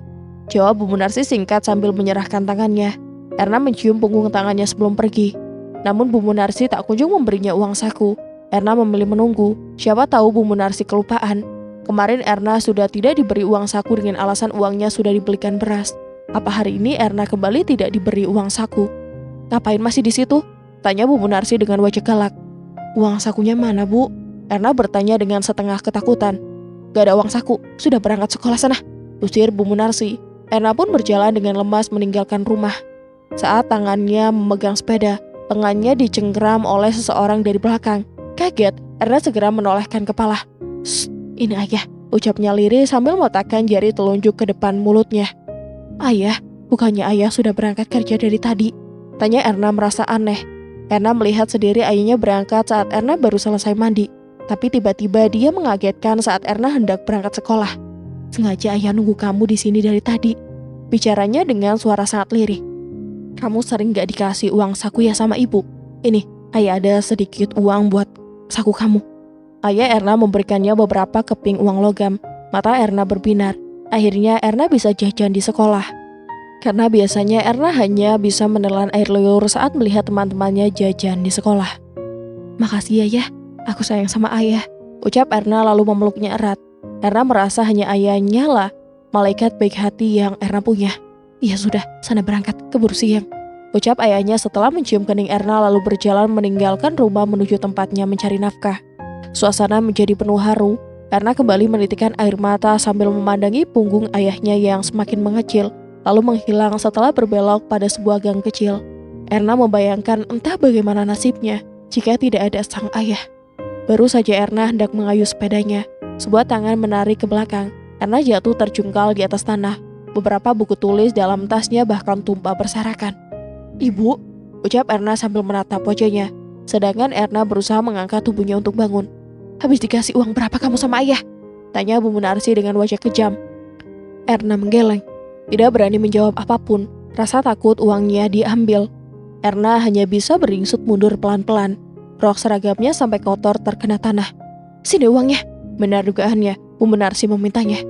jawab Bu Munarsi singkat sambil menyerahkan tangannya. Erna mencium punggung tangannya sebelum pergi. Namun Bu Munarsi tak kunjung memberinya uang saku. Erna memilih menunggu, siapa tahu Bu Munarsi kelupaan. Kemarin Erna sudah tidak diberi uang saku dengan alasan uangnya sudah dibelikan beras. Apa hari ini Erna kembali tidak diberi uang saku? "Ngapain masih di situ?" tanya Bu Munarsi dengan wajah galak. "Uang sakunya mana Bu?" Erna bertanya dengan setengah ketakutan. "Gak ada uang saku, sudah berangkat sekolah sana," usir Bu Munarsi. Erna pun berjalan dengan lemas meninggalkan rumah. Saat tangannya memegang sepeda, lengannya dicengkeram oleh seseorang dari belakang. Kaget, Erna segera menolehkan kepala. "Shh, ini ayah," ucapnya lirih sambil meletakkan jari telunjuk ke depan mulutnya. "Ayah, bukannya ayah sudah berangkat kerja dari tadi?" tanya Erna merasa aneh. Erna melihat sendiri ayahnya berangkat saat Erna baru selesai mandi. Tapi tiba-tiba dia mengagetkan saat Erna hendak berangkat sekolah. "Sengaja ayah nunggu kamu di sini dari tadi," bicaranya dengan suara sangat lirih. "Kamu sering gak dikasih uang saku ya sama ibu?" Ini, ayah ada sedikit uang buat saku kamu." Ayah Erna memberikannya beberapa keping uang logam. Mata Erna berbinar. Akhirnya Erna bisa jajan di sekolah. Karena biasanya Erna hanya bisa menelan air liur saat melihat teman-temannya jajan di sekolah. "Makasih ya, Ayah. Aku sayang sama ayah," ucap Erna lalu memeluknya erat. Erna merasa hanya ayahnya lah malaikat baik hati yang Erna punya. "Ya sudah, sana berangkat, keburu siang," ucap ayahnya setelah mencium kening Erna lalu berjalan meninggalkan rumah menuju tempatnya mencari nafkah. Suasana menjadi penuh haru. Erna kembali menitikkan air mata sambil memandangi punggung ayahnya yang semakin mengecil, lalu menghilang setelah berbelok pada sebuah gang kecil. Erna membayangkan entah bagaimana nasibnya jika tidak ada sang ayah. Baru saja Erna hendak mengayuh sepedanya, sebuah tangan menarik ke belakang. Erna jatuh terjungkal di atas tanah. Beberapa buku tulis dalam tasnya bahkan tumpah berserakan. "Ibu," ucap Erna sambil menatap wajahnya. Sedangkan Erna berusaha mengangkat tubuhnya untuk bangun. "Habis dikasih uang berapa kamu sama ayah?" tanya Bu Munarsi dengan wajah kejam. Erna menggeleng. Tidak berani menjawab apapun. Rasa takut uangnya diambil. Erna hanya bisa beringsut mundur pelan-pelan. Rok seragamnya sampai kotor terkena tanah. "Sini uangnya," benar dugaannya. Bu Munarsi memintanya.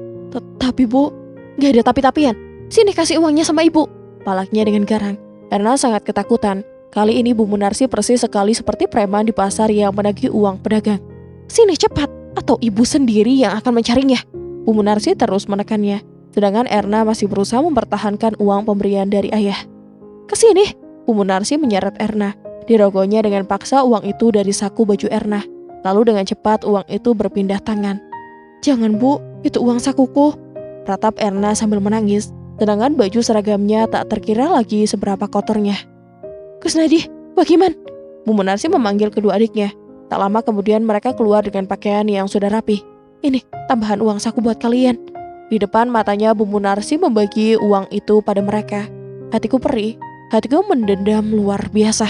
"Tapi Bu, gak ada tapi-tapian. Sini kasih uangnya sama ibu," palaknya dengan garang. Erna sangat ketakutan. Kali ini Bu Munarsi persis sekali seperti preman di pasar yang menagih uang pedagang. "Sini cepat, atau ibu sendiri yang akan mencarinya." Bu Munarsi terus menekannya. Sedangkan Erna masih berusaha mempertahankan uang pemberian dari ayah. "Kesini," Bu Munarsi menyeret Erna. Dirogohnya dengan paksa uang itu dari saku baju Erna. Lalu dengan cepat uang itu berpindah tangan. "Jangan Bu, itu uang sakuku," ratap Erna sambil menangis. Sedangkan baju seragamnya tak terkira lagi seberapa kotornya. "Kusnadi, bagaimana?" Bu Munarsi memanggil kedua adiknya. Tak lama kemudian mereka keluar dengan pakaian yang sudah rapi. "Ini, tambahan uang saku buat kalian." Di depan matanya Bu Munarsi membagi uang itu pada mereka. Hatiku perih, hatiku mendendam luar biasa.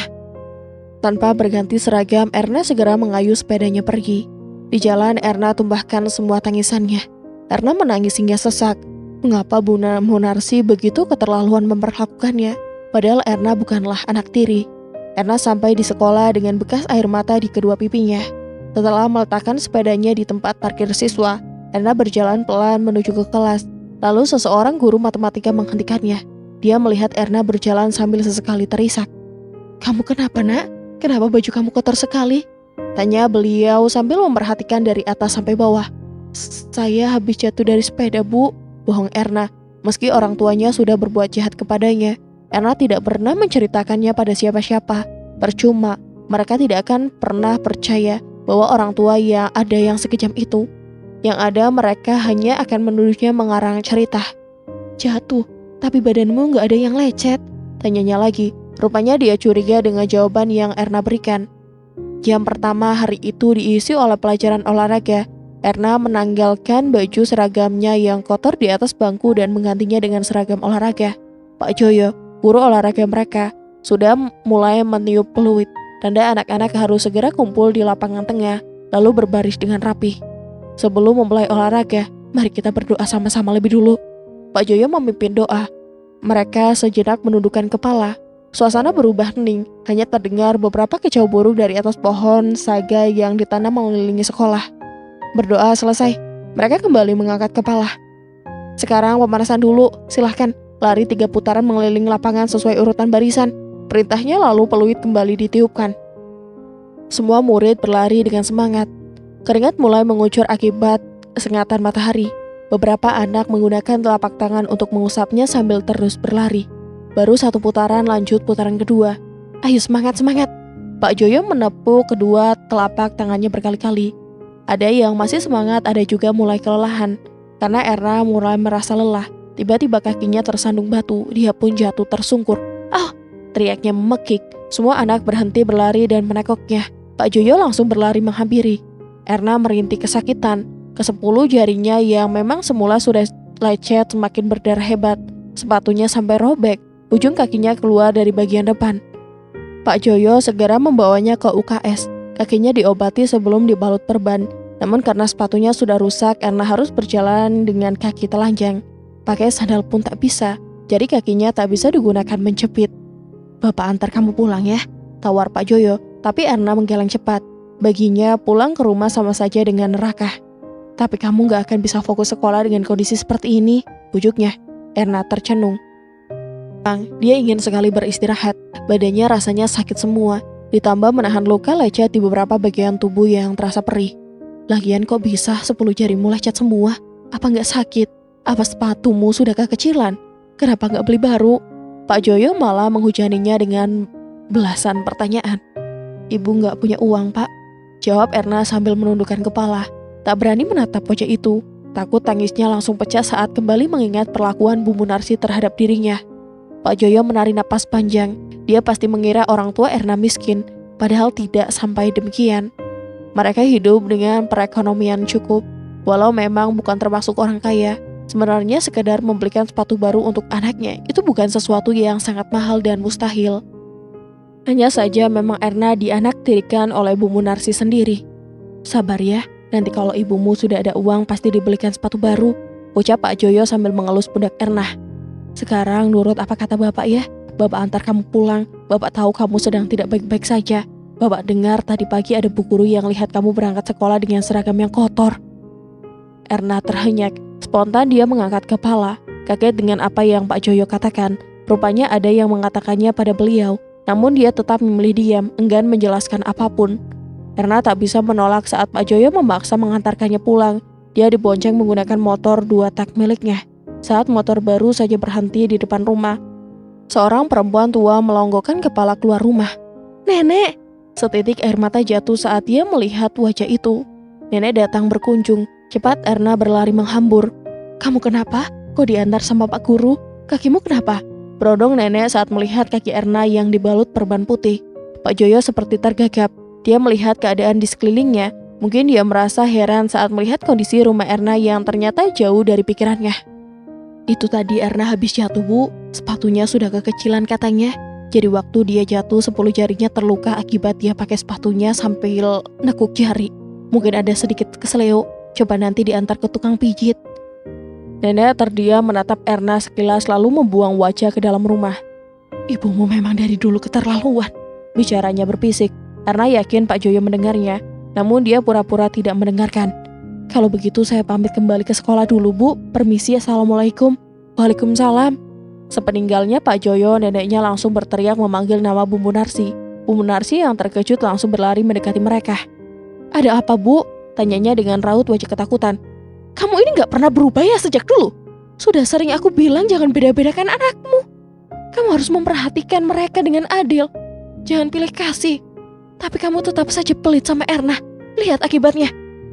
Tanpa berganti seragam, Erna segera mengayuh sepedanya pergi. Di jalan, Erna tumpahkan semua tangisannya. Erna menangis hingga sesak. Mengapa Bu Munarsi begitu keterlaluan memperlakukannya? Padahal Erna bukanlah anak tiri. Erna sampai di sekolah dengan bekas air mata di kedua pipinya. Setelah meletakkan sepedanya di tempat parkir siswa, Erna berjalan pelan menuju ke kelas. Lalu seseorang guru matematika menghentikannya. Dia melihat Erna berjalan sambil sesekali terisak. "Kamu kenapa, Nak? Kenapa baju kamu kotor sekali?" tanya beliau sambil memperhatikan dari atas sampai bawah. "Saya habis jatuh dari sepeda, Bu," bohong Erna. Meski orang tuanya sudah berbuat jahat kepadanya, Erna tidak pernah menceritakannya pada siapa-siapa. Percuma, mereka tidak akan pernah percaya bahwa orang tua ada yang sekejam itu. Yang ada mereka hanya akan menuduhnya mengarang cerita. "Jatuh, tapi badanmu gak ada yang lecet?" tanyanya lagi. Rupanya dia curiga dengan jawaban yang Erna berikan. Jam pertama hari itu diisi oleh pelajaran olahraga. Erna menanggalkan baju seragamnya yang kotor di atas bangku dan menggantinya dengan seragam olahraga. Pak Joyo, guru olahraga mereka, sudah mulai meniup peluit. Tanda anak-anak harus segera kumpul di lapangan tengah, lalu berbaris dengan rapi. "Sebelum memulai olahraga, mari kita berdoa sama-sama lebih dulu." Pak Joyo memimpin doa. Mereka sejenak menundukkan kepala. Suasana berubah hening, hanya terdengar beberapa kicau burung dari atas pohon saga yang ditanam mengelilingi sekolah. Berdoa selesai, mereka kembali mengangkat kepala. "Sekarang pemanasan dulu, silahkan. Lari 3 putaran mengelilingi lapangan sesuai urutan barisan," perintahnya lalu peluit kembali ditiupkan. Semua murid berlari dengan semangat. Keringat mulai mengucur akibat sengatan matahari. Beberapa anak menggunakan telapak tangan untuk mengusapnya sambil terus berlari. Baru 1 putaran lanjut putaran kedua. "Ayo semangat, semangat." Pak Joyo menepuk kedua telapak tangannya berkali-kali. Ada yang masih semangat, ada juga mulai kelelahan. Karena Erna mulai merasa lelah, tiba-tiba kakinya tersandung batu, dia pun jatuh tersungkur. "Ah!" teriaknya memekik. Semua anak berhenti berlari dan menekoknya. Pak Joyo langsung berlari menghampiri. Erna merintih kesakitan. Ke-10 jarinya yang memang semula sudah lecet semakin berdarah hebat. Sepatunya sampai robek. Ujung kakinya keluar dari bagian depan. Pak Joyo segera membawanya ke UKS. Kakinya diobati sebelum dibalut perban. Namun karena sepatunya sudah rusak, Erna harus berjalan dengan kaki telanjang. Pakai sandal pun tak bisa, jadi kakinya tak bisa digunakan menjepit. "Bapak antar kamu pulang ya," tawar Pak Joyo, tapi Erna menggeleng cepat. Baginya pulang ke rumah sama saja dengan neraka. Tapi kamu gak akan bisa fokus sekolah dengan kondisi seperti ini, bujuknya. Erna tercenung. Dia ingin sekali beristirahat, badannya rasanya sakit semua, ditambah menahan luka lecet di beberapa bagian tubuh yang terasa perih. Lagian kok bisa 10 jarimu lecet semua? Apa gak sakit? Apa sepatumu sudah kekecilan? Kenapa gak beli baru? Pak Joyo malah menghujaninya dengan belasan pertanyaan. Ibu gak punya uang, Pak, jawab Erna sambil menundukkan kepala. Tak berani menatap wajah itu, takut tangisnya langsung pecah saat kembali mengingat perlakuan Bu Munarsi terhadap dirinya. Pak Joyo menarik napas panjang. Dia pasti mengira orang tua Erna miskin, padahal tidak sampai demikian. Mereka hidup dengan perekonomian cukup, walau memang bukan termasuk orang kaya. Sebenarnya sekedar membelikan sepatu baru untuk anaknya itu bukan sesuatu yang sangat mahal dan mustahil. Hanya saja memang Erna dianaktirikan oleh Bu Munarsi sendiri. Sabar ya, nanti kalau ibumu sudah ada uang pasti dibelikan sepatu baru, ucap Pak Joyo sambil mengelus pundak Erna. Sekarang nurut apa kata Bapak ya. Bapak antar kamu pulang. Bapak tahu kamu sedang tidak baik-baik saja. Bapak dengar tadi pagi ada bu guru yang lihat kamu berangkat sekolah dengan seragam yang kotor. Erna terhenyak. Spontan dia mengangkat kepala, kaget dengan apa yang Pak Joyo katakan. Rupanya ada yang mengatakannya pada beliau, namun dia tetap memilih diam, enggan menjelaskan apapun. Erna tak bisa menolak saat Pak Joyo memaksa mengantarkannya pulang. Dia dibonceng menggunakan motor 2 tak miliknya. Saat motor baru saja berhenti di depan rumah, seorang perempuan tua melonggokkan kepala keluar rumah. Nenek! Setitik air mata jatuh saat dia melihat wajah itu. Nenek datang berkunjung. Cepat Erna berlari menghambur. Kamu kenapa? Kok diantar sama Pak Guru? Kakimu kenapa? Berodong nenek saat melihat kaki Erna yang dibalut perban putih. Pak Joyo seperti tergagap. Dia melihat keadaan di sekelilingnya. Mungkin dia merasa heran saat melihat kondisi rumah Erna yang ternyata jauh dari pikirannya. Itu tadi Erna habis jatuh, Bu. Sepatunya sudah kekecilan katanya. Jadi waktu dia jatuh 10 jarinya terluka akibat dia pakai sepatunya sambil nekuk jari. Mungkin ada sedikit keseleo. Coba nanti diantar ke tukang pijit. Nenek terdiam menatap Erna sekilas lalu membuang wajah ke dalam rumah. Ibumu memang dari dulu keterlaluan, bicaranya berpisik. Erna yakin Pak Joyo mendengarnya, namun dia pura-pura tidak mendengarkan. Kalau begitu saya pamit kembali ke sekolah dulu, Bu. Permisi, assalamualaikum. Waalaikumsalam. Sepeninggalnya Pak Joyo, neneknya langsung berteriak memanggil nama Bu Munarsi. Bu Munarsi yang terkejut langsung berlari mendekati mereka. Ada apa, Bu? Tanyanya dengan raut wajah ketakutan. Kamu ini gak pernah berubah ya sejak dulu? Sudah sering aku bilang jangan beda-bedakan anakmu. Kamu harus memperhatikan mereka dengan adil. Jangan pilih kasih. Tapi kamu tetap saja pelit sama Erna. Lihat akibatnya.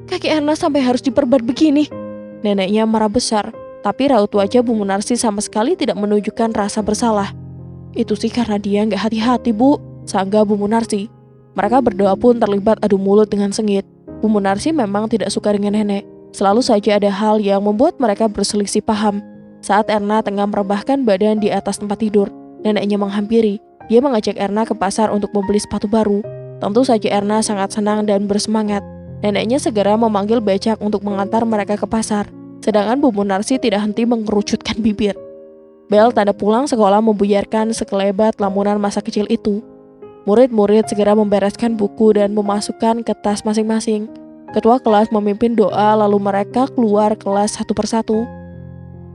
Kaki Erna sampai harus diperban begini. Neneknya marah besar, tapi raut wajah Bu Munarsi sama sekali tidak menunjukkan rasa bersalah. Itu sih karena dia gak hati-hati, Bu, sanggah Bu Munarsi. Mereka berdua pun terlibat adu mulut dengan sengit. Bu Munarsi memang tidak suka dengan nenek. Selalu saja ada hal yang membuat mereka berselisih paham. Saat Erna tengah merebahkan badan di atas tempat tidur, neneknya menghampiri. Dia mengajak Erna ke pasar untuk membeli sepatu baru. Tentu saja Erna sangat senang dan bersemangat. Neneknya segera memanggil becak untuk mengantar mereka ke pasar. Sedangkan Bu Munarsi tidak henti mengerucutkan bibir. Bel tanda pulang sekolah membuyarkan sekelebat lamunan masa kecil itu. Murid-murid segera membereskan buku dan memasukkan ke tas masing-masing. Ketua kelas memimpin doa lalu mereka keluar kelas satu persatu.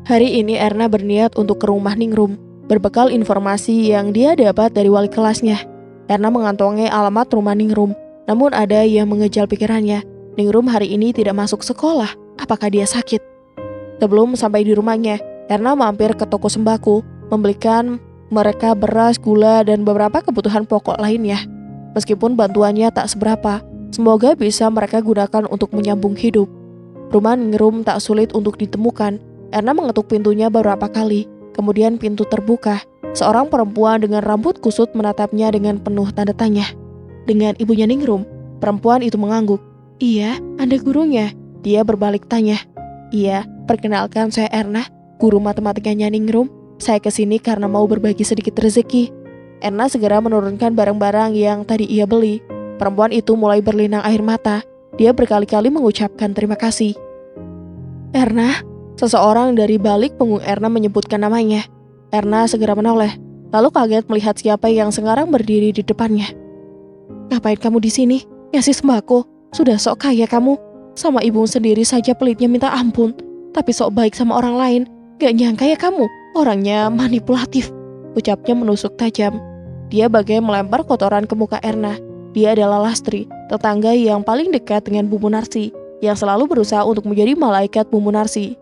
Hari ini Erna berniat untuk ke rumah Ningrum, berbekal informasi yang dia dapat dari wali kelasnya. Erna mengantongi alamat rumah Ningrum, namun ada yang mengejal pikirannya. Ningrum hari ini tidak masuk sekolah, apakah dia sakit? Sebelum sampai di rumahnya, Erna mampir ke toko sembako, membelikan mereka beras, gula, dan beberapa kebutuhan pokok lainnya. Meskipun bantuannya tak seberapa, semoga bisa mereka gunakan untuk menyambung hidup. Rumah Ningrum tak sulit untuk ditemukan. Erna mengetuk pintunya beberapa kali, kemudian pintu terbuka. Seorang perempuan dengan rambut kusut menatapnya dengan penuh tanda tanya. Dengan ibunya Ningrum, perempuan itu mengangguk. Iya, Anda gurunya. Dia berbalik tanya. Iya, perkenalkan saya Erna, guru matematikanya Ningrum. Saya kesini karena mau berbagi sedikit rezeki. Erna segera menurunkan barang-barang yang tadi ia beli. Perempuan itu mulai berlinang air mata. Dia berkali-kali mengucapkan terima kasih. Erna, seseorang dari balik punggung Erna menyebutkan namanya. Erna segera menoleh. lalu kaget melihat siapa yang sekarang berdiri di depannya. "Ngapain kamu di sini? Ngasih sembako? Sudah sok kaya kamu. Sama ibu sendiri saja pelitnya minta ampun, tapi sok baik sama orang lain. Gak nyangka ya kamu, orangnya manipulatif," ucapnya menusuk tajam. Dia bagai melempar kotoran ke muka Erna. Dia adalah Lastri, tetangga yang paling dekat dengan Bu Munarsi, yang selalu berusaha untuk menjadi malaikat Bu Munarsi.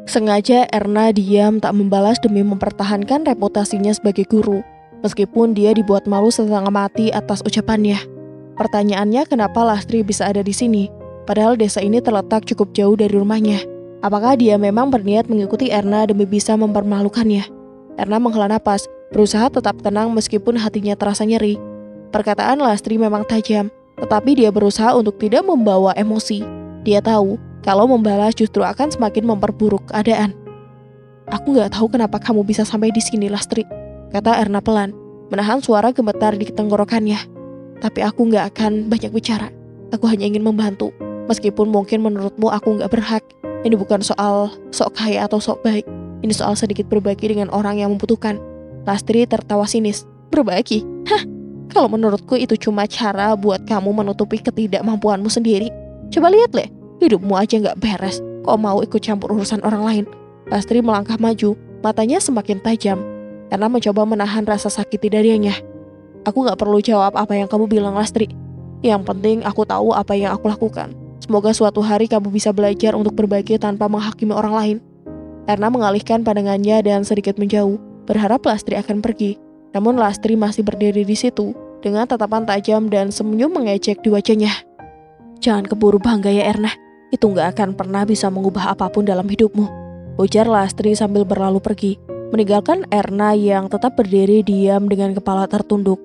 Sengaja Erna diam tak membalas demi mempertahankan reputasinya sebagai guru, meskipun dia dibuat malu setengah mati atas ucapannya. Pertanyaannya, kenapa Lastri bisa ada di sini, padahal desa ini terletak cukup jauh dari rumahnya? Apakah dia memang berniat mengikuti Erna demi bisa mempermalukannya? Erna menghela napas, berusaha tetap tenang meskipun hatinya terasa nyeri. Perkataan Lastri memang tajam, tetapi dia berusaha untuk tidak membawa emosi. Dia tahu, kalau membalas justru akan semakin memperburuk keadaan. "Aku gak tahu kenapa kamu bisa sampai di sini, Lastri," kata Erna pelan, menahan suara gemetar di tenggorokannya. "Tapi aku gak akan banyak bicara. Aku hanya ingin membantu. Meskipun mungkin menurutmu aku gak berhak. Ini bukan soal sok kaya atau sok baik. Ini soal sedikit berbagi dengan orang yang membutuhkan." Lastri tertawa sinis. "Berbagi? Hah? Kalau menurutku itu cuma cara buat kamu menutupi ketidakmampuanmu sendiri. Coba lihat deh, hidupmu aja gak beres, kok mau ikut campur urusan orang lain?" Lastri melangkah maju, matanya semakin tajam, karena mencoba menahan rasa sakit di dadanya. "Aku gak perlu jawab apa yang kamu bilang, Lastri. Yang penting aku tahu apa yang aku lakukan. Semoga suatu hari kamu bisa belajar untuk berbagi tanpa menghakimi orang lain." Erna mengalihkan pandangannya dan sedikit menjauh, berharap Lastri akan pergi. Namun Lastri masih berdiri di situ, dengan tatapan tajam dan senyum mengejek di wajahnya. "Jangan keburu bangga ya Erna, itu gak akan pernah bisa mengubah apapun dalam hidupmu," ujar Lastri sambil berlalu pergi, meninggalkan Erna yang tetap berdiri diam dengan kepala tertunduk.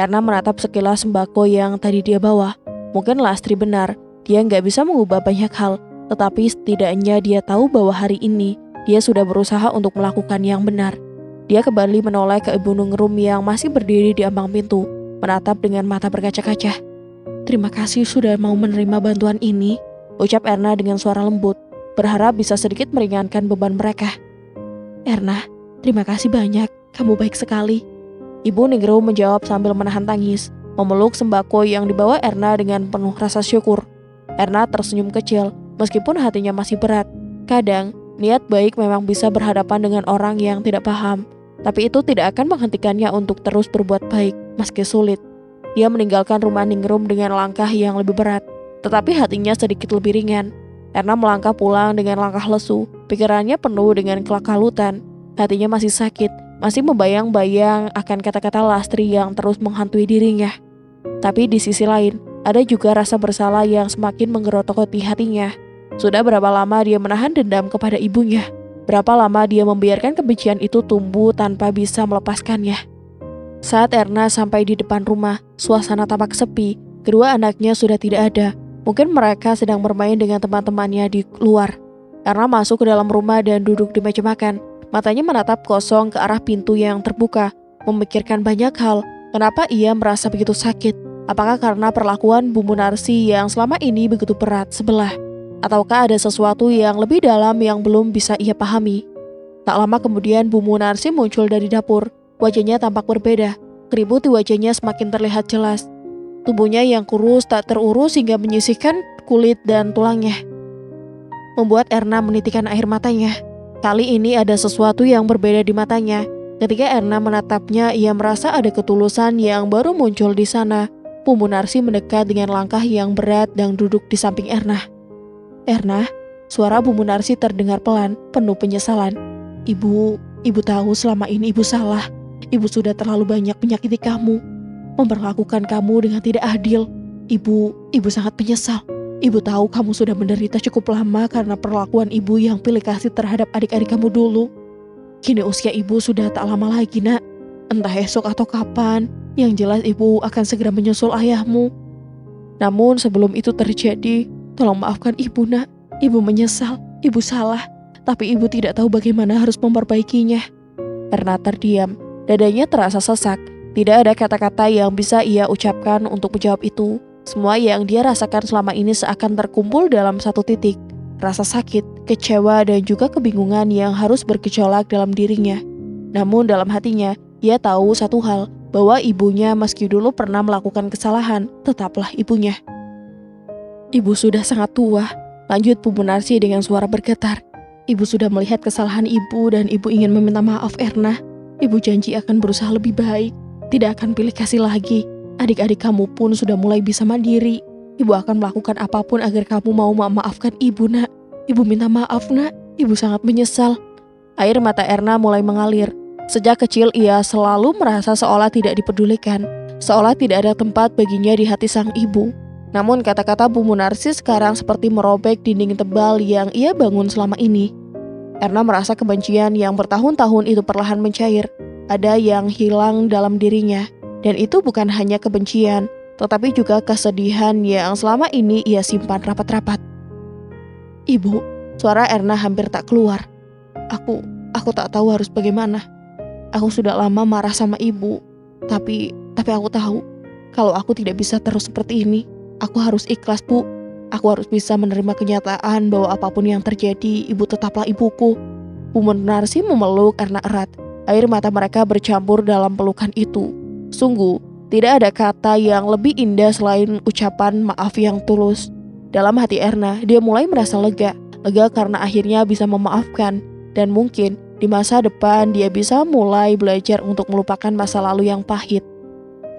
Erna menatap sekilas sembako yang tadi dia bawa. Mungkin Lastri benar, dia gak bisa mengubah banyak hal, tetapi setidaknya dia tahu bahwa hari ini dia sudah berusaha untuk melakukan yang benar. Dia kembali menoleh ke Ibu Nungrum yang masih berdiri di ambang pintu, menatap dengan mata berkaca-kaca. "Terima kasih sudah mau menerima bantuan ini," ucap Erna dengan suara lembut, berharap bisa sedikit meringankan beban mereka. "Erna, terima kasih banyak, kamu baik sekali," Ibu Ningrum menjawab sambil menahan tangis, memeluk sembako yang dibawa Erna dengan penuh rasa syukur. Erna tersenyum kecil, meskipun hatinya masih berat. Kadang, niat baik memang bisa berhadapan dengan orang yang tidak paham, tapi itu tidak akan menghentikannya untuk terus berbuat baik, meski sulit. Dia meninggalkan rumah Ningrum dengan langkah yang lebih berat, tetapi hatinya sedikit lebih ringan. Erna melangkah pulang dengan langkah lesu, pikirannya penuh dengan kelakalutan. Hatinya masih sakit, masih membayang-bayang akan kata-kata Lastri yang terus menghantui dirinya. Tapi di sisi lain, ada juga rasa bersalah yang semakin menggerogoti hatinya. Sudah berapa lama dia menahan dendam kepada ibunya? Berapa lama dia membiarkan kebencian itu tumbuh tanpa bisa melepaskannya? Saat Erna sampai di depan rumah, suasana tampak sepi. Kedua anaknya sudah tidak ada. Mungkin mereka sedang bermain dengan teman-temannya di luar. Erna masuk ke dalam rumah dan duduk di meja makan. Matanya menatap kosong ke arah pintu yang terbuka, memikirkan banyak hal. Kenapa ia merasa begitu sakit? Apakah karena perlakuan Bu Munarsi yang selama ini begitu berat sebelah? Ataukah ada sesuatu yang lebih dalam yang belum bisa ia pahami? Tak lama kemudian Bu Munarsi muncul dari dapur. Wajahnya tampak berbeda. Keriput di wajahnya semakin terlihat jelas. Tubuhnya yang kurus tak terurus hingga menyisihkan kulit dan tulangnya, membuat Erna menitikkan air matanya. Kali ini ada sesuatu yang berbeda di matanya. Ketika Erna menatapnya, ia merasa ada ketulusan yang baru muncul di sana. Bu Munarsi mendekat dengan langkah yang berat dan duduk di samping Erna. "Erna," suara Bu Munarsi terdengar pelan, penuh penyesalan. Ibu tahu selama ini ibu salah. Ibu sudah terlalu banyak menyakiti kamu, memperlakukan kamu dengan tidak adil. Ibu sangat menyesal. Ibu tahu kamu sudah menderita cukup lama karena perlakuan ibu yang pilih kasih terhadap adik-adik kamu dulu. Kini usia ibu sudah tak lama lagi, nak. Entah esok atau kapan, yang jelas ibu akan segera menyusul ayahmu. Namun sebelum itu terjadi, tolong maafkan ibu, nak. Ibu menyesal, ibu salah, tapi ibu tidak tahu bagaimana harus memperbaikinya." Erna terdiam, dadanya terasa sesak. Tidak ada kata-kata yang bisa ia ucapkan untuk menjawab itu. Semua yang dia rasakan selama ini seakan terkumpul dalam satu titik. Rasa sakit, kecewa, dan juga kebingungan yang harus bergejolak dalam dirinya. Namun dalam hatinya, ia tahu satu hal, bahwa ibunya meski dulu pernah melakukan kesalahan, tetaplah ibunya. Ibu sudah sangat tua, lanjut Bu Munarsi dengan suara bergetar. Ibu sudah melihat kesalahan ibu dan ibu ingin meminta maaf Erna. Ibu janji akan berusaha lebih baik, tidak akan pilih kasih lagi. Adik-adik kamu pun sudah mulai bisa mandiri. Ibu akan melakukan apapun agar kamu mau memaafkan ibu, nak. Ibu minta maaf, nak. Ibu sangat menyesal. Air mata Erna mulai mengalir. Sejak kecil ia selalu merasa seolah tidak dipedulikan, seolah tidak ada tempat baginya di hati sang ibu. Namun kata-kata Bu Munarsi sekarang seperti merobek dinding tebal yang ia bangun selama ini. Erna merasa kebencian yang bertahun-tahun itu perlahan mencair. Ada yang hilang dalam dirinya. Dan itu bukan hanya kebencian, tetapi juga kesedihan yang selama ini ia simpan rapat-rapat. Ibu, suara Erna hampir tak keluar. Aku tak tahu harus bagaimana. Aku sudah lama marah sama ibu. Tapi aku tahu, kalau aku tidak bisa terus seperti ini, aku harus ikhlas, Bu. Aku harus bisa menerima kenyataan bahwa apapun yang terjadi, ibu tetaplah ibuku. Bu Munarsi memeluk Erna erat. Air mata mereka bercampur dalam pelukan itu. Sungguh, tidak ada kata yang lebih indah selain ucapan maaf yang tulus. Dalam hati Erna, dia mulai merasa lega. Lega karena akhirnya bisa memaafkan. Dan mungkin di masa depan dia bisa mulai belajar untuk melupakan masa lalu yang pahit.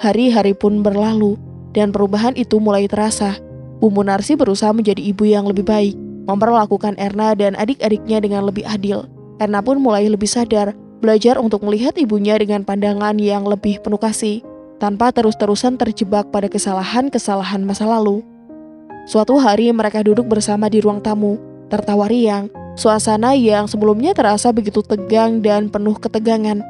Hari-hari pun berlalu, dan perubahan itu mulai terasa. Bu Munarsi berusaha menjadi ibu yang lebih baik, memperlakukan Erna dan adik-adiknya dengan lebih adil. Erna pun mulai lebih sadar, belajar untuk melihat ibunya dengan pandangan yang lebih penuh kasih, tanpa terus-terusan terjebak pada kesalahan-kesalahan masa lalu. Suatu hari mereka duduk bersama di ruang tamu, tertawa riang. Suasana yang sebelumnya terasa begitu tegang dan penuh ketegangan,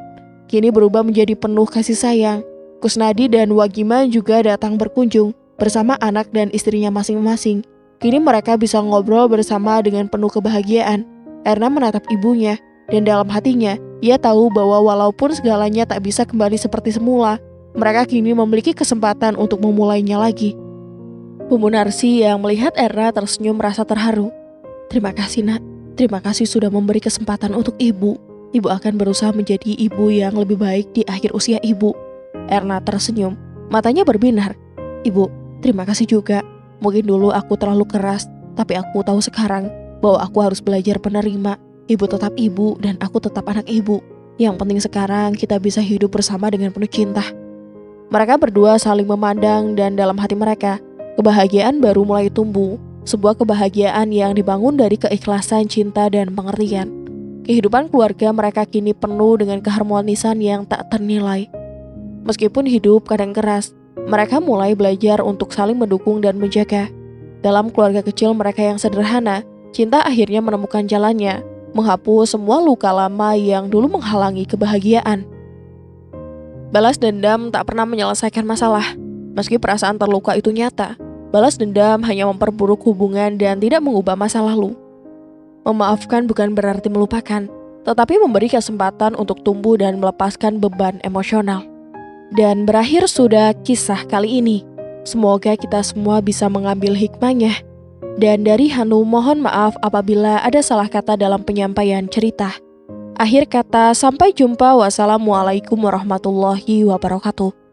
kini berubah menjadi penuh kasih sayang. Kusnadi dan Wagima juga datang berkunjung bersama anak dan istrinya masing-masing. Kini mereka bisa ngobrol bersama dengan penuh kebahagiaan. Erna menatap ibunya, dan dalam hatinya, ia tahu bahwa walaupun segalanya tak bisa kembali seperti semula, mereka kini memiliki kesempatan untuk memulainya lagi. Bu Munarsi yang melihat Erna tersenyum merasa terharu. Terima kasih, nak. Terima kasih sudah memberi kesempatan untuk ibu. Ibu akan berusaha menjadi ibu yang lebih baik di akhir usia ibu. Erna tersenyum, matanya berbinar. Ibu, terima kasih juga. Mungkin dulu aku terlalu keras, tapi aku tahu sekarang bahwa aku harus belajar menerima. Ibu tetap ibu dan aku tetap anak ibu. Yang penting sekarang kita bisa hidup bersama dengan penuh cinta. Mereka berdua saling memandang dan dalam hati mereka, kebahagiaan baru mulai tumbuh. Sebuah kebahagiaan yang dibangun dari keikhlasan, cinta, dan pengertian. Kehidupan keluarga mereka kini penuh dengan keharmonisan yang tak ternilai. Meskipun hidup kadang keras, mereka mulai belajar untuk saling mendukung dan menjaga. Dalam keluarga kecil mereka yang sederhana, cinta akhirnya menemukan jalannya, menghapus semua luka lama yang dulu menghalangi kebahagiaan. Balas dendam tak pernah menyelesaikan masalah. Meski perasaan terluka itu nyata, balas dendam hanya memperburuk hubungan dan tidak mengubah masa lalu. Memaafkan bukan berarti melupakan, tetapi memberi kesempatan untuk tumbuh dan melepaskan beban emosional. Dan berakhir sudah kisah kali ini. Semoga kita semua bisa mengambil hikmahnya. Dan dari Hanu mohon maaf apabila ada salah kata dalam penyampaian cerita. Akhir kata, sampai jumpa. Wassalamualaikum warahmatullahi wabarakatuh.